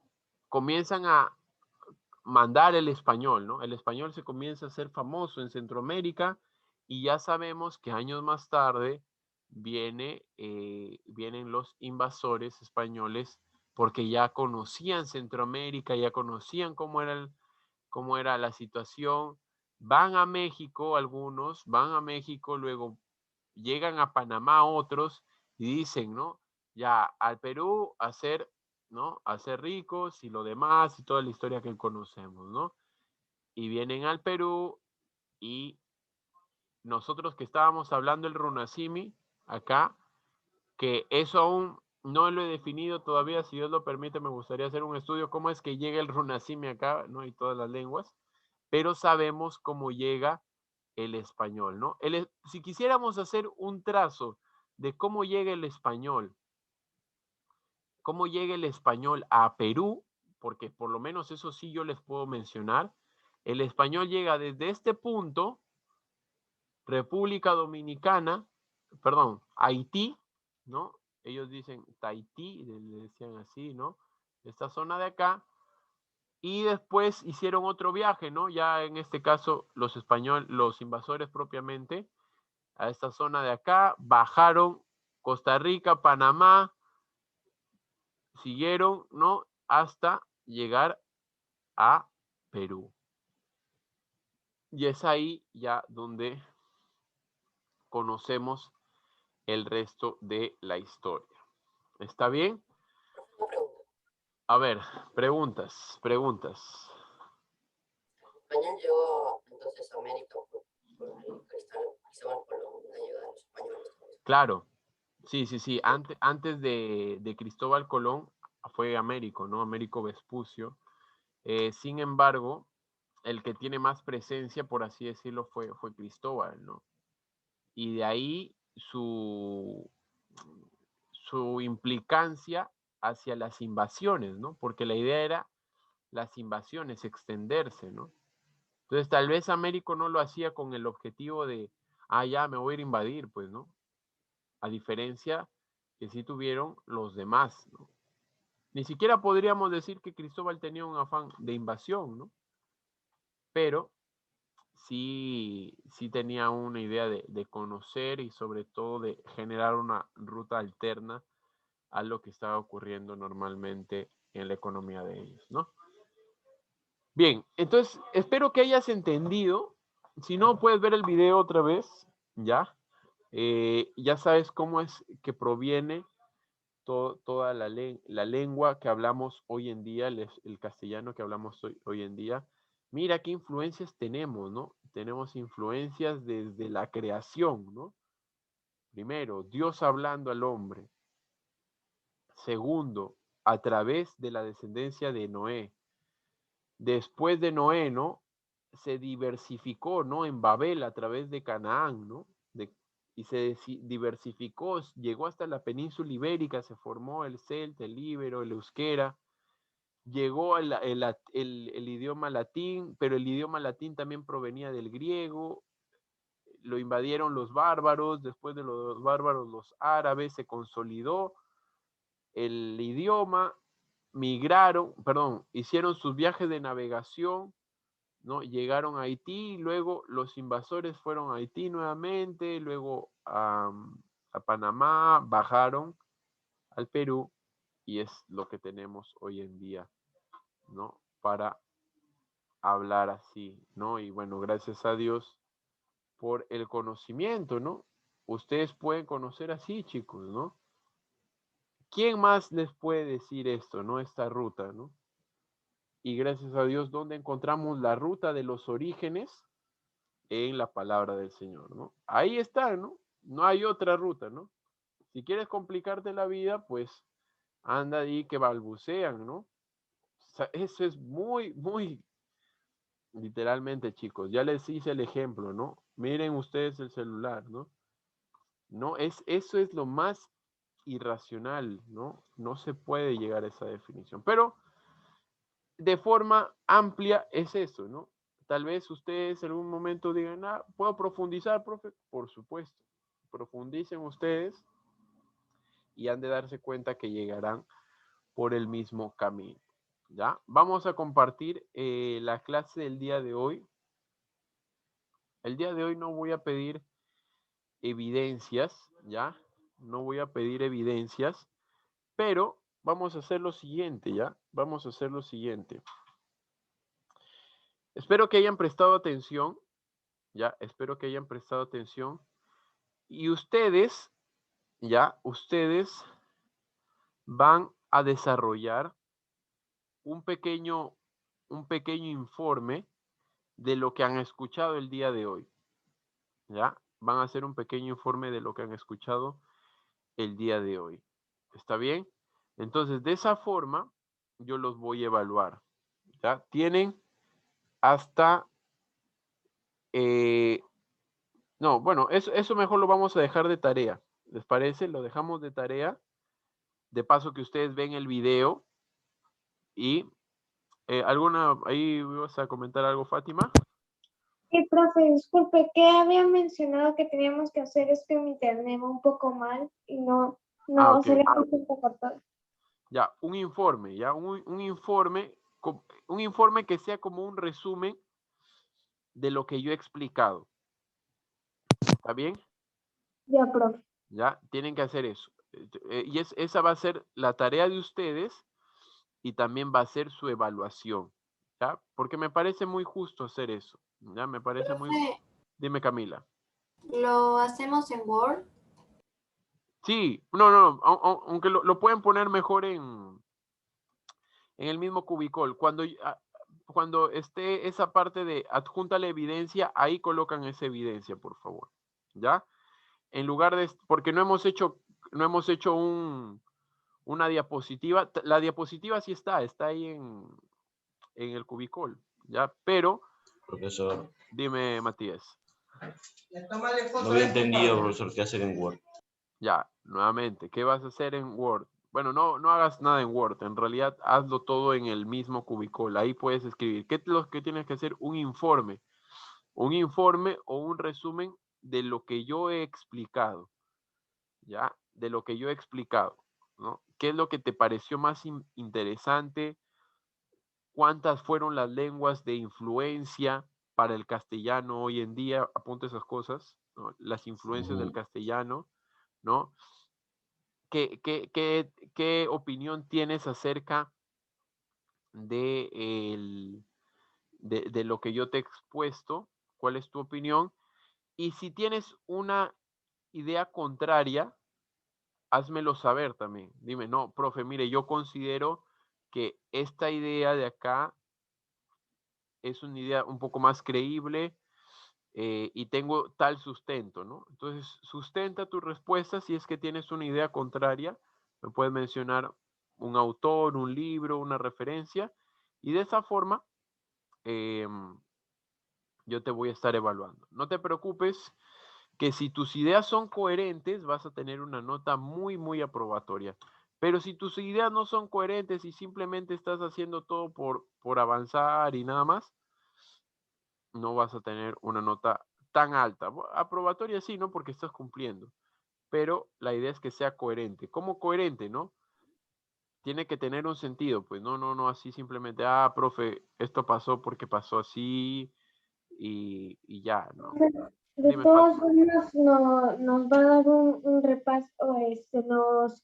A: Comienzan a mandar el español, ¿no? El español se comienza a hacer famoso en Centroamérica y ya sabemos que años más tarde vienen los invasores españoles porque ya conocían Centroamérica, ya conocían cómo era la situación. Van a México algunos, van a México, luego llegan a Panamá otros y dicen, ¿no? Ya al Perú a ser, ¿no? A ser ricos y lo demás y toda la historia que conocemos, ¿no? Y vienen al Perú y nosotros que estábamos hablando el Runasimi acá, que eso aún no lo he definido todavía, si Dios lo permite, me gustaría hacer un estudio cómo es que llega el Runasimi acá, ¿no? Y todas las lenguas, pero sabemos cómo llega el español, ¿no? Si quisiéramos hacer un trazo de cómo llega el español a Perú, porque por lo menos eso sí yo les puedo mencionar, el español llega desde este punto, República Dominicana, perdón, Haití, ¿no? Ellos dicen Tahití, le decían así, ¿no? Esta zona de acá, y después hicieron otro viaje, ¿no? Ya en este caso los españoles, los invasores propiamente, a esta zona de acá, bajaron Costa Rica, Panamá, siguieron, ¿no? Hasta llegar a Perú. Y es ahí ya donde conocemos el resto de la historia. ¿Está bien?
C: Una pregunta.
A: A ver, preguntas.
C: España llegó entonces a América por el Cristóbal Colón, la llegada de los españoles.
A: Claro, sí. Antes de Cristóbal Colón fue Américo, ¿no? Américo Vespucio. Sin embargo, el que tiene más presencia, por así decirlo, fue Cristóbal, ¿no? Y de ahí su implicancia hacia las invasiones, ¿no? Porque la idea era las invasiones, extenderse, ¿no? Entonces, tal vez Américo no lo hacía con el objetivo de, ya me voy a ir a invadir, pues, ¿no? A diferencia que sí tuvieron los demás, ¿no? Ni siquiera podríamos decir que Cristóbal tenía un afán de invasión, ¿no? Pero sí tenía una idea de conocer y sobre todo de generar una ruta alterna a lo que estaba ocurriendo normalmente en la economía de ellos, ¿no? Bien, entonces espero que hayas entendido. Si no, puedes ver el video otra vez, ¿ya? Ya sabes cómo es que proviene toda la lengua que hablamos hoy en día, el castellano que hablamos hoy en día. Mira qué influencias tenemos, ¿no? Tenemos influencias desde la creación, ¿no? Primero, Dios hablando al hombre. Segundo, a través de la descendencia de Noé. Después de Noé, ¿no? Se diversificó, ¿no? En Babel a través de Canaán, ¿no? Y se diversificó, llegó hasta la península ibérica, se formó el celta, el íbero, el euskera, llegó el idioma latín, pero el idioma latín también provenía del griego, lo invadieron los bárbaros, después de los bárbaros los árabes, se consolidó el idioma, hicieron sus viajes de navegación, ¿no? Llegaron a Haití, luego los invasores fueron a Haití nuevamente, luego a Panamá, bajaron al Perú y es lo que tenemos hoy en día, ¿no? Para hablar así, ¿no? Y bueno, gracias a Dios por el conocimiento, ¿no? Ustedes pueden conocer así, chicos, ¿no? ¿Quién más les puede decir esto, no? Esta ruta, ¿no? Y gracias a Dios, ¿dónde encontramos la ruta de los orígenes? En la palabra del Señor, ¿no? Ahí está, ¿no? No hay otra ruta, ¿no? Si quieres complicarte la vida, pues anda ahí que balbucean, ¿no? sea, eso es muy, muy literalmente, chicos. Ya les hice el ejemplo, ¿no? Miren ustedes el celular, ¿no? No, eso es lo más irracional, ¿no? No se puede llegar a esa definición. Pero de forma amplia es eso, ¿no? Tal vez ustedes en algún momento digan, ah, ¿puedo profundizar, profe? Por supuesto. Profundicen ustedes y han de darse cuenta que llegarán por el mismo camino. ¿Ya? Vamos a compartir la clase del día de hoy. El día de hoy no voy a pedir evidencias, ¿ya? No voy a pedir evidencias, pero vamos a hacer lo siguiente, ¿ya? Vamos a hacer lo siguiente. Espero que hayan prestado atención, ¿ya? Espero que hayan prestado atención. Y ustedes, ¿ya? Ustedes van a desarrollar un pequeño informe de lo que han escuchado el día de hoy, ¿ya? Van a hacer un pequeño informe de lo que han escuchado el día de hoy. ¿Está bien? Entonces, de esa forma, yo los voy a evaluar, ¿ya? Tienen hasta... no, bueno, eso mejor lo vamos a dejar de tarea. ¿Les parece? Lo dejamos de tarea. De paso que ustedes ven el video y ahí vas a comentar algo, Fátima.
D: Sí, profe, disculpe, ¿qué había mencionado que teníamos que hacer? Es que mi internet va un poco mal y no
A: Ok.
D: se le escucha un poco todo.
A: Ya, un informe, ya, un informe que sea como un resumen de lo que yo he explicado. ¿Está bien?
D: Ya, profe.
A: Ya, tienen que hacer eso. Y esa va a ser la tarea de ustedes y también va a ser su evaluación, ¿ya? Porque me parece muy justo hacer eso, ¿ya? Me parece muy...
E: Profe,
A: Dime, Camila.
E: ¿lo hacemos en Word?
A: Sí, no, aunque lo pueden poner mejor en el mismo cubicol. Cuando esté esa parte de adjunta la evidencia, ahí colocan esa evidencia, por favor, ¿ya? En lugar de... Porque no hemos hecho una diapositiva. La diapositiva sí está ahí en el cubicol, ¿ya? Pero,
F: Profesor,
A: dime, Matías.
F: no había entendido, profesor, qué hacer en Word.
A: Ya, nuevamente, ¿qué vas a hacer en Word? Bueno, no hagas nada en Word, en realidad hazlo todo en el mismo cubicol, ahí puedes escribir. ¿Qué es lo que tienes que hacer? Un informe o un resumen de lo que yo he explicado, ¿ya? De lo que yo he explicado, ¿no? ¿Qué es lo que te pareció más interesante? ¿Cuántas fueron las lenguas de influencia para el castellano hoy en día? Apunta esas cosas, ¿no? Las influencias del castellano, ¿no? ¿Qué opinión tienes acerca de, de lo que yo te he expuesto? ¿Cuál es tu opinión? Y si tienes una idea contraria, házmelo saber también. Dime, no, profe, mire, yo considero que esta idea de acá es una idea un poco más creíble y tengo tal sustento, ¿no? Entonces, sustenta tu respuesta si es que tienes una idea contraria. Me puedes mencionar un autor, un libro, una referencia y de esa forma yo te voy a estar evaluando. No te preocupes que si tus ideas son coherentes vas a tener una nota muy, muy aprobatoria. Pero si tus ideas no son coherentes y simplemente estás haciendo todo por avanzar y nada más, no vas a tener una nota tan alta. Aprobatoria sí, ¿no? Porque estás cumpliendo. Pero la idea es que sea coherente. ¿Cómo coherente, no? Tiene que tener un sentido, pues no así simplemente, profe, esto pasó porque pasó así y ya, ¿no?
D: De
A: Dime,
D: todas
A: Fátima.
D: formas, nos va a dar un repaso,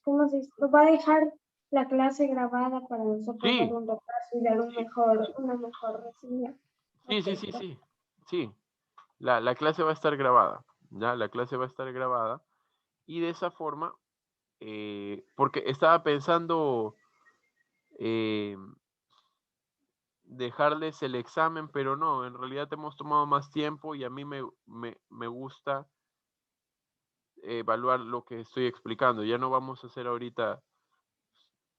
D: ¿cómo se dice? Nos va a dejar la clase grabada para nosotros dar
A: Sí,
D: un repaso y dar una mejor reseña.
A: sí,
D: Ok,
A: sí, sí,
D: profe.
A: sí, sí. La clase va a estar grabada, ¿ya? La clase va a estar grabada y de esa forma, porque estaba pensando eh, dejarles el examen, pero no, en realidad hemos tomado más tiempo y a mí me gusta evaluar lo que estoy explicando. Ya no vamos a hacer ahorita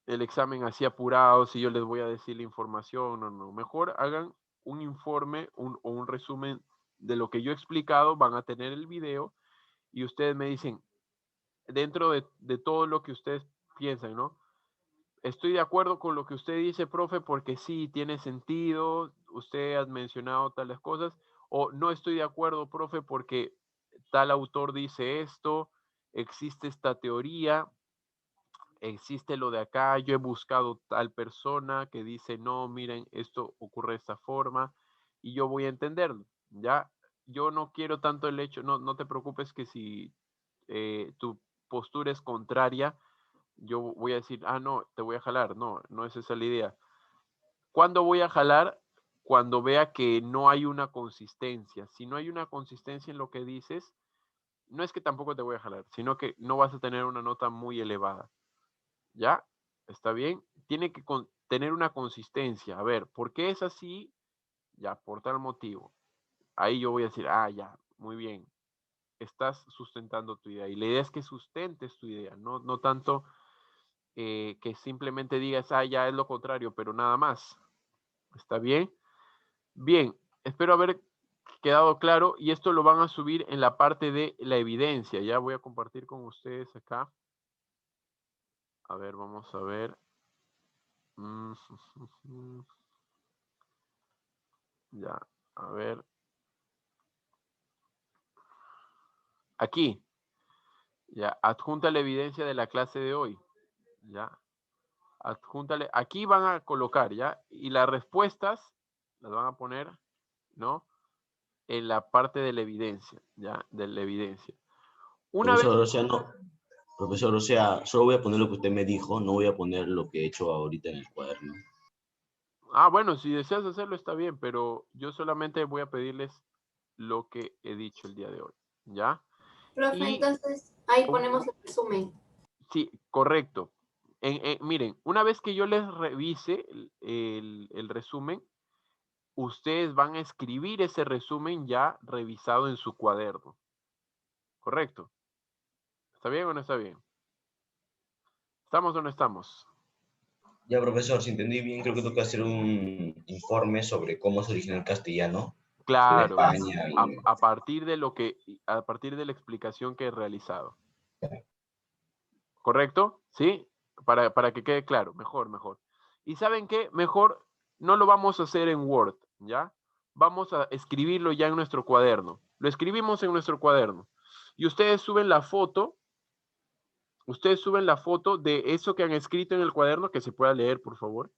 A: el examen así apurado, si yo les voy a decir la información, no. Mejor hagan un informe o un resumen de lo que yo he explicado, van a tener el video y ustedes me dicen, dentro de todo lo que ustedes piensan, ¿no? Estoy de acuerdo con lo que usted dice, profe, porque sí, tiene sentido, usted ha mencionado tales cosas, o no estoy de acuerdo, profe, porque tal autor dice esto, existe esta teoría, existe lo de acá, yo he buscado tal persona que dice, no, miren, esto ocurre de esta forma, y yo voy a entenderlo, ¿ya? Yo no quiero tanto el hecho, no te preocupes que si tu postura es contraria, yo voy a decir, no, te voy a jalar. No es esa la idea. ¿Cuándo voy a jalar? Cuando vea que no hay una consistencia. Si no hay una consistencia en lo que dices, no es que tampoco te voy a jalar, sino que no vas a tener una nota muy elevada. ¿Ya? ¿Está bien? Tiene que tener una consistencia. A ver, ¿por qué es así? Ya, por tal motivo. Ahí yo voy a decir, ya, muy bien. Estás sustentando tu idea. Y la idea es que sustentes tu idea, no tanto que simplemente digas, ya es lo contrario, pero nada más. ¿Está bien? Bien, espero haber quedado claro y esto lo van a subir en la parte de la evidencia. Ya voy a compartir con ustedes acá. A ver, vamos a ver. Ya, a ver. Aquí. Ya, adjunta la evidencia de la clase de hoy. Ya. Adjúntale. Aquí van a colocar, ¿ya? Y las respuestas las van a poner, ¿no? En la parte de la evidencia, ¿ya? De la evidencia. Una vez...
F: Profesor, o sea, solo voy a poner lo que usted me dijo, no voy a poner lo que he hecho ahorita en el cuaderno.
A: Bueno, si deseas hacerlo está bien, pero yo solamente voy a pedirles lo que he dicho el día de hoy, ¿ya?
E: Profe,
A: Y
E: entonces ahí ponemos el resumen.
A: sí, correcto. Miren, una vez que yo les revise el resumen, ustedes van a escribir ese resumen ya revisado en su cuaderno. ¿Correcto? ¿Está bien o no está bien? ¿Estamos o no estamos?
F: Ya, profesor, si entendí bien, creo que tengo que hacer un informe sobre cómo se originó el castellano en
A: Claro,
F: España.
A: a partir de a partir de la explicación que he realizado. ¿Correcto? ¿Sí? Para que quede claro, mejor. ¿Y saben qué? Mejor no lo vamos a hacer en Word, ¿ya? Vamos a escribirlo ya en nuestro cuaderno. Lo escribimos en nuestro cuaderno. Y ustedes suben la foto de eso que han escrito en el cuaderno, que se pueda leer, por favor.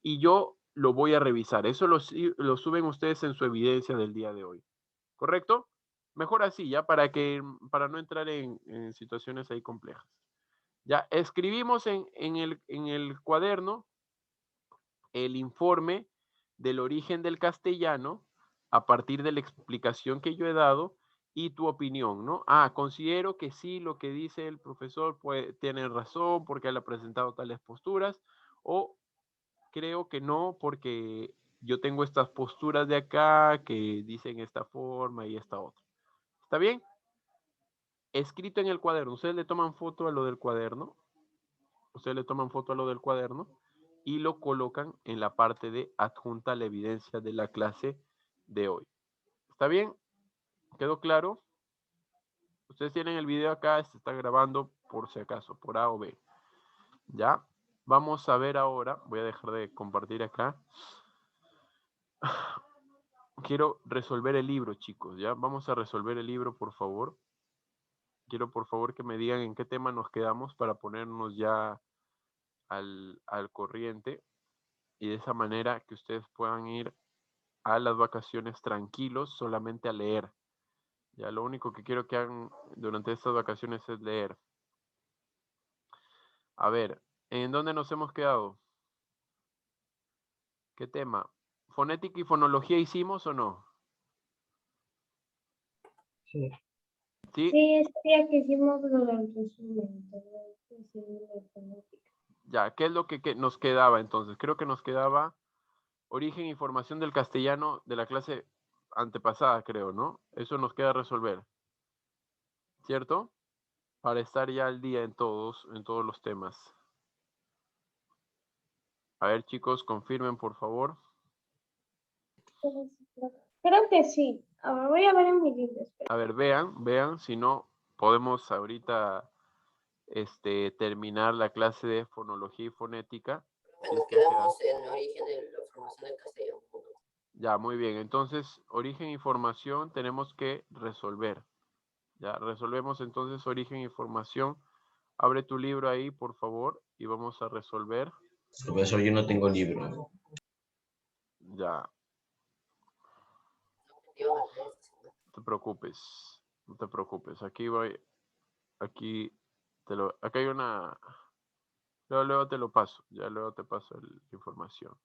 A: Y yo lo voy a revisar. Eso lo suben ustedes en su evidencia del día de hoy. ¿Correcto? Mejor así, ¿ya? Para no entrar en situaciones ahí complejas. Ya escribimos en el cuaderno el informe del origen del castellano a partir de la explicación que yo he dado y tu opinión, ¿no? Considero que sí, lo que dice el profesor tiene razón porque él ha presentado tales posturas, o creo que no porque yo tengo estas posturas de acá que dicen esta forma y esta otra. ¿Está bien? Escrito en el cuaderno. Ustedes le toman foto a lo del cuaderno. Y lo colocan en la parte de adjunta la evidencia de la clase de hoy. ¿Está bien? ¿Quedó claro? Ustedes tienen el video acá, se está grabando por si acaso, por A o B. ¿Ya? Vamos a ver ahora, voy a dejar de compartir acá. Quiero resolver el libro, chicos, ¿ya? Vamos a resolver el libro, por favor. Quiero, por favor, que me digan en qué tema nos quedamos para ponernos ya al corriente. Y de esa manera que ustedes puedan ir a las vacaciones tranquilos solamente a leer. Ya lo único que quiero que hagan durante estas vacaciones es leer. A ver, ¿en dónde nos hemos quedado? ¿Qué tema? ¿Fonética y fonología hicimos o no?
D: Sí.
A: ¿Sí?
D: Sí, ese día que hicimos lo del resumen.
A: Ya, ¿qué es lo que nos quedaba entonces? Creo que nos quedaba origen y formación del castellano de la clase antepasada, creo, ¿no? Eso nos queda resolver. ¿Cierto? Para estar ya al día en todos los temas. A ver, chicos, confirmen, por favor.
D: Creo que sí. A ver, voy a ver en mi libro. Espera.
A: A ver, vean, si no, podemos ahorita terminar la clase de fonología y fonética. Si
C: Nos
A: es que queda.
C: quedamos en el origen de la formación del castellano.
A: Ya, muy bien. Entonces, origen y formación tenemos que resolver. Ya, resolvemos entonces origen y formación. Abre tu libro ahí, por favor, y vamos a resolver.
F: Profesor, yo no tengo libro.
A: Ya,
C: Iban a leer esta semana.
A: no te preocupes. No te preocupes. Aquí voy. Aquí acá hay una. Luego te lo paso. Ya luego te paso la información.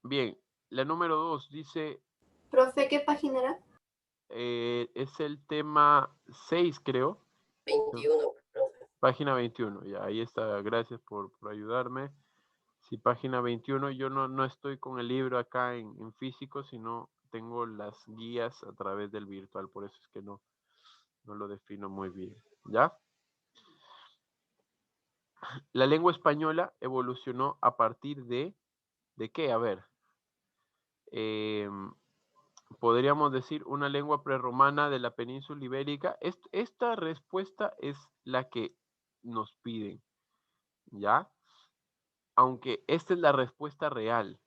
A: Bien, la número 2 dice.
E: Profe, ¿qué página era?
A: Es el tema 6, creo.
C: 21, profe.
A: Página 21, ya ahí está. Gracias por ayudarme. Sí, página 21. Yo no estoy con el libro acá en físico, sino tengo las guías a través del virtual. Por eso es que no lo defino muy bien. ¿Ya? La lengua española evolucionó a partir ¿de qué? A ver. Podríamos decir una lengua prerromana de la península ibérica. Esta respuesta es la que nos piden, ¿ya? Aunque esta es la respuesta real,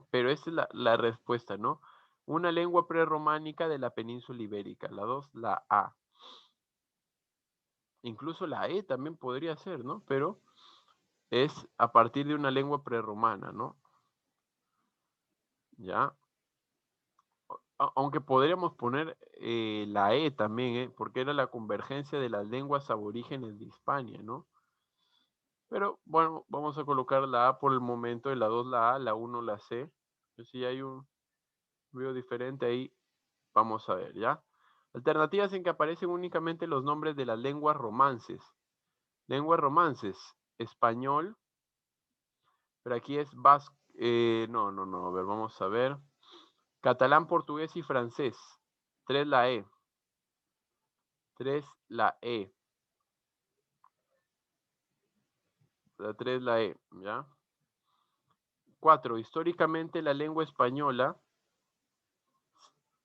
A: pero esta es la respuesta, ¿no? Una lengua prerrománica de la península ibérica. La 2, la A. Incluso la E también podría ser, ¿no? Pero es a partir de una lengua prerromana, ¿no? ¿Ya? Aunque podríamos poner la E también, porque era la convergencia de las lenguas aborígenes de Hispania, ¿no? Pero bueno, vamos a colocar la A por el momento, y la 2 la A, la 1 la C. Si hay un ruido diferente ahí, vamos a ver, ¿ya? Alternativas en que aparecen únicamente los nombres de las lenguas romances. Lenguas romances, español, pero aquí es vasco, no, a ver, vamos a ver. Catalán, portugués y francés. 3 la E. 3 la E. La 3 la E, ¿ya? 4. Históricamente la lengua española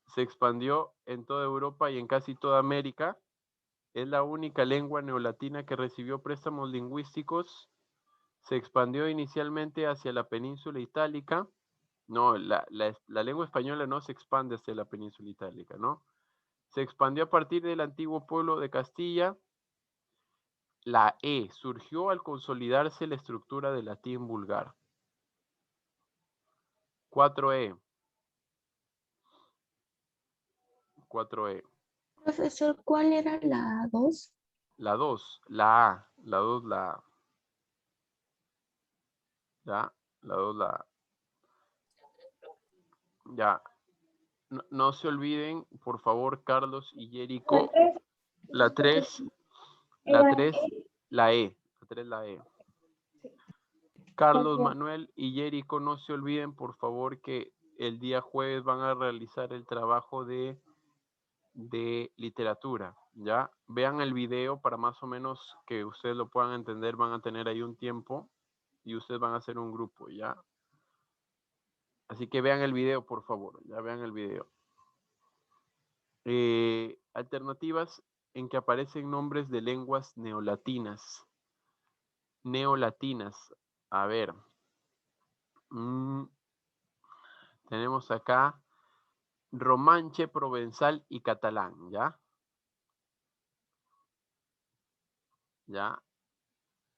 A: se expandió en toda Europa y en casi toda América. Es la única lengua neolatina que recibió préstamos lingüísticos. Se expandió inicialmente hacia la península itálica. No, la lengua española no se expande hacia la península itálica, ¿no? Se expandió a partir del antiguo pueblo de Castilla. La E surgió al consolidarse la estructura del latín vulgar. 4E. 4E.
B: Profesor, ¿cuál era la 2?
A: La 2, la A. La 2, la A. ¿Ya? La 2, la A. Ya. No se olviden, por favor, Carlos y Jerico. La 3, la 3, la E. La 3, la E. Carlos, Manuel y Jerico, no se olviden, por favor, que el día jueves van a realizar el trabajo de literatura, ¿ya? Vean el video para más o menos que ustedes lo puedan entender. Van a tener ahí un tiempo y ustedes van a hacer un grupo, ¿ya? Así que vean el video, por favor, ya vean el video. Alternativas en que aparecen nombres de lenguas neolatinas. Neolatinas. A ver. Tenemos acá romanche, provenzal y catalán, ¿ya? ¿Ya?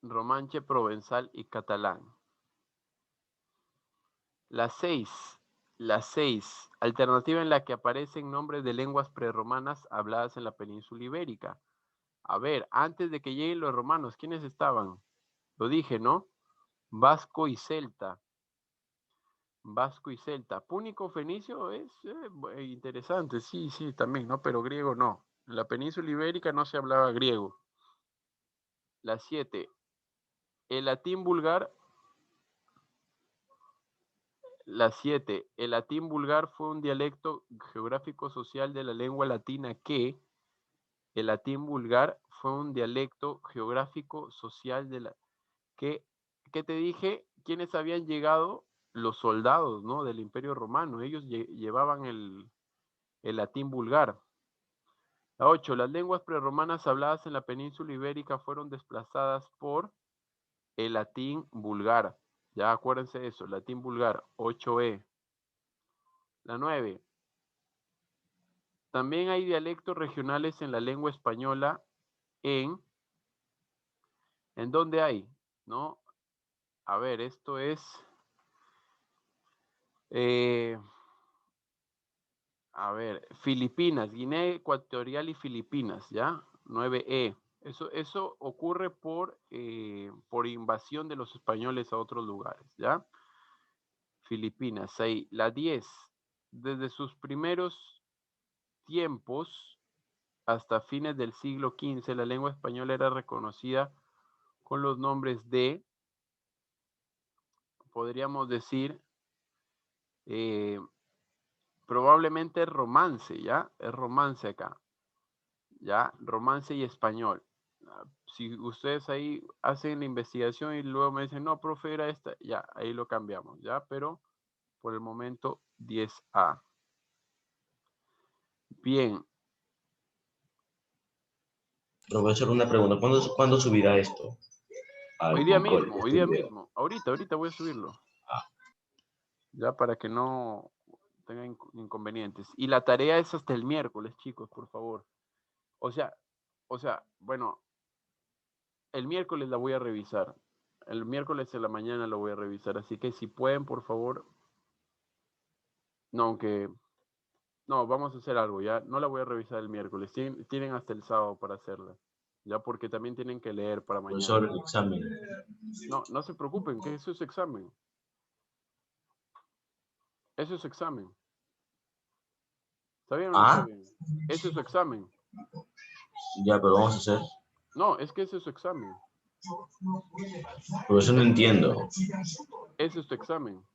A: Romanche, provenzal y catalán. La 6. La 6. Alternativa en la que aparecen nombres de lenguas prerromanas habladas en la península ibérica. A ver, antes de que lleguen los romanos, ¿quiénes estaban? Lo dije, ¿no? Vasco y celta. Vasco y celta. Púnico fenicio es interesante, sí, también, ¿no? Pero griego no. En la península ibérica no se hablaba griego. La 7. El latín vulgar. La 7. El latín vulgar fue un dialecto geográfico social de la lengua latina que. El latín vulgar fue un dialecto geográfico social de la que ¿qué te dije? ¿Quiénes habían llegado? Los soldados, ¿no? Del Imperio Romano. Ellos llevaban el latín vulgar. La 8. Las lenguas prerromanas habladas en la península ibérica fueron desplazadas por el latín vulgar. Ya acuérdense de eso, latín vulgar, 8E. La 9. También hay dialectos regionales en la lengua española ¿en dónde hay? ¿No? A ver, esto es... a ver, Filipinas, Guinea Ecuatorial y Filipinas, ¿ya? 9E. Eso ocurre por invasión de los españoles a otros lugares, ¿ya? Filipinas, ahí. La 10. Desde sus primeros tiempos hasta fines del siglo XV, la lengua española era reconocida con los nombres de, podríamos decir, probablemente es romance, ¿ya? Es romance acá, ¿ya? Romance y español. Si ustedes ahí hacen la investigación y luego me dicen, no, profe, era esta, ya, ahí lo cambiamos, ¿ya? Pero por el momento 10A. Bien.
F: Profesor, una pregunta. ¿Cuándo subirá esto?
A: Hoy día
F: Cole,
A: mismo, hoy
F: este
A: día
F: video.
A: mismo. Ahorita voy a subirlo. Ya para que no tengan inconvenientes. Y la tarea es hasta el miércoles, chicos, por favor. O sea, bueno, el miércoles la voy a revisar. El miércoles en la mañana lo voy a revisar. Así que si pueden, por favor. No, aunque... No, vamos a hacer algo, ya. No la voy a revisar el miércoles. Tienen hasta el sábado para hacerla. Ya, porque también tienen que leer para mañana.
F: Profesor, el examen.
A: No se preocupen, que eso es examen. Eso es examen. ¿Está bien o no está bien? Eso es examen.
F: Ya, pero vamos a hacer.
A: No, es que ese es su examen.
F: Profesor, no entiendo.
A: Ese es tu examen.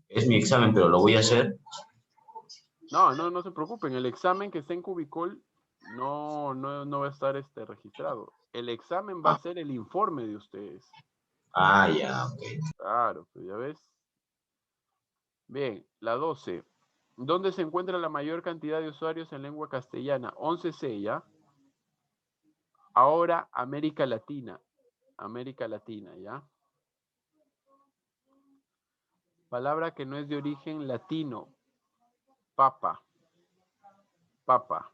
F: Es mi examen, pero lo voy a hacer.
A: No se preocupen. El examen que está en Cubicol no va a estar registrado. El examen va a ser el informe de ustedes.
F: Ya, ok.
A: Claro, pues ya ves. Bien, la 12. ¿Dónde se encuentra la mayor cantidad de usuarios en lengua castellana? 11C, ¿ya? Ahora América Latina. América Latina, ¿ya? Palabra que no es de origen latino. Papa. Papa.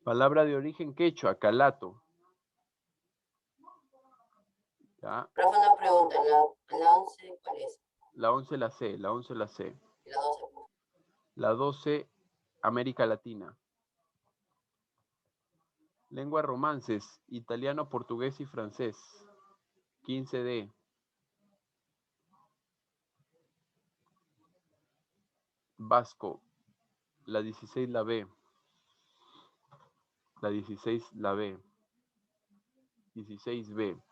A: Palabra de origen quechua, calato. ¿Ya?
C: Profe, una pregunta, ¿la 11 cuál es?
A: La 11 la C, la 11 la C.
C: ¿Y la 12?
A: La 12, América Latina. Lengua romances, italiano, portugués y francés. 15D. Vasco. La 16 la B. La 16 la B. 16B.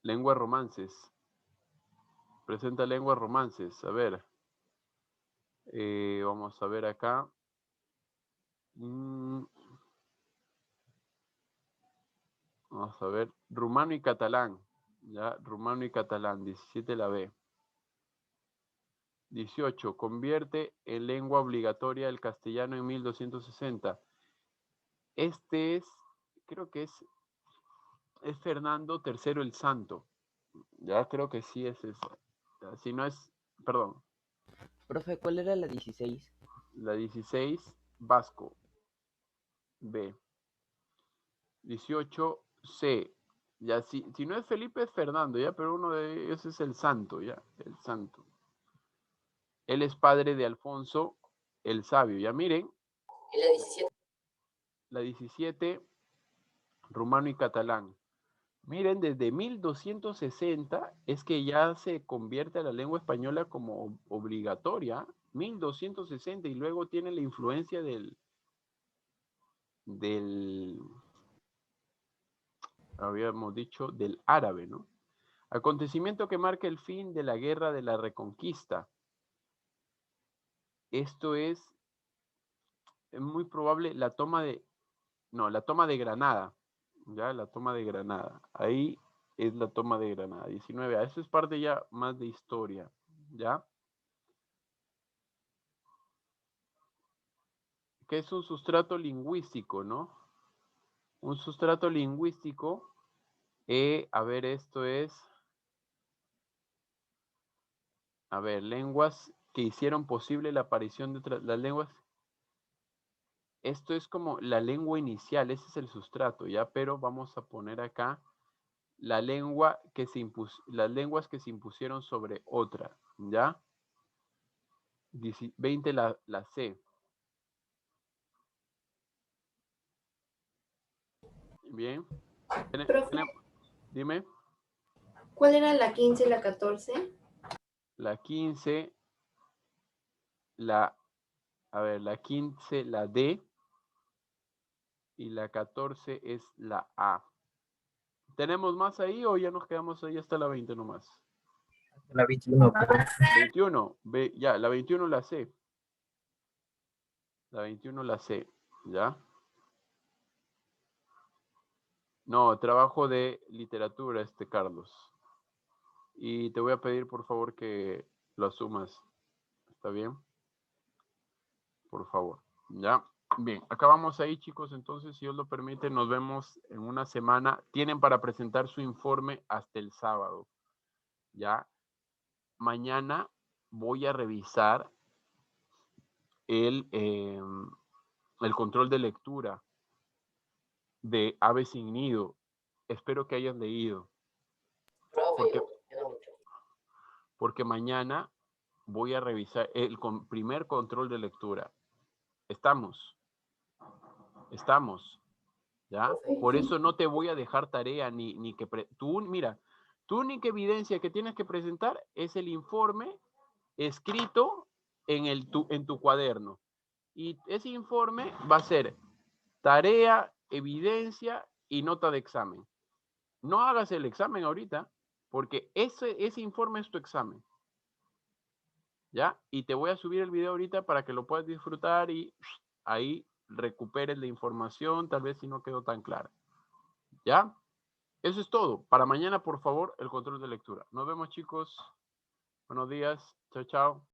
A: Lengua romances. Presenta lengua romances. A ver. Vamos a ver acá. Vamos a ver. Rumano y catalán. Ya, rumano y catalán. 17 la B. 18. Convierte en lengua obligatoria el castellano en 1260. Este es, creo que es Fernando III el Santo. Ya creo que sí es eso. Si no es, perdón.
G: Profe, ¿cuál era la 16?
A: La 16, Vasco. B. 18, C. Ya, si no es Felipe, es Fernando, ya, pero uno de ellos es el Santo, ya, el Santo. Él es padre de Alfonso el Sabio, ya miren.
C: ¿Y la 17?
A: La 17, rumano y catalán. Miren, desde 1260 es que ya se convierte a la lengua española como obligatoria. 1260 y luego tiene la influencia del habíamos dicho, del árabe, ¿no? Acontecimiento que marca el fin de la guerra de la Reconquista. Esto es muy probable la toma de No, la toma de Granada. Ya, la toma de Granada. Ahí es la toma de Granada. 19A. Eso es parte ya más de historia. ¿Ya? ¿Qué es un sustrato lingüístico, no? Un sustrato lingüístico, a ver, esto es, a ver, lenguas que hicieron posible la aparición de las lenguas. Esto es como la lengua inicial, ese es el sustrato, ¿ya? Pero vamos a poner acá la lengua que las lenguas que se impusieron sobre otra, ¿ya? 20 la C. Bien.
E: Profe,
A: Dime.
E: ¿cuál era la 15 y la 14?
A: La 15, a ver, la 15, la D, y la 14 es la A. ¿Tenemos más ahí o ya nos quedamos ahí hasta la 20 nomás?
H: La 21.
A: 21, ya, la 21 la C. La 21 la C, ¿ya? No, trabajo de literatura, Carlos. Y te voy a pedir, por favor, que lo asumas. ¿Está bien? Por favor, ¿ya? Bien, acabamos ahí, chicos. Entonces, si Dios lo permite, nos vemos en una semana. Tienen para presentar su informe hasta el sábado, ¿ya? Mañana voy a revisar el control de lectura de Ave sin Nido. Espero que hayan leído.
C: Profe, yo no mucho.
A: Porque mañana voy a revisar el primer control de lectura. Estamos, ¿ya? Por eso no te voy a dejar tarea ni que... Mira, tu única evidencia que tienes que presentar es el informe escrito en tu cuaderno. Y ese informe va a ser tarea, evidencia y nota de examen. No hagas el examen ahorita, porque ese informe es tu examen. ¿Ya? Y te voy a subir el video ahorita para que lo puedas disfrutar y ahí recuperes la información, tal vez si no quedó tan clara. ¿Ya? Eso es todo. Para mañana, por favor, el control de lectura. Nos vemos, chicos. Buenos días. Chao, chao.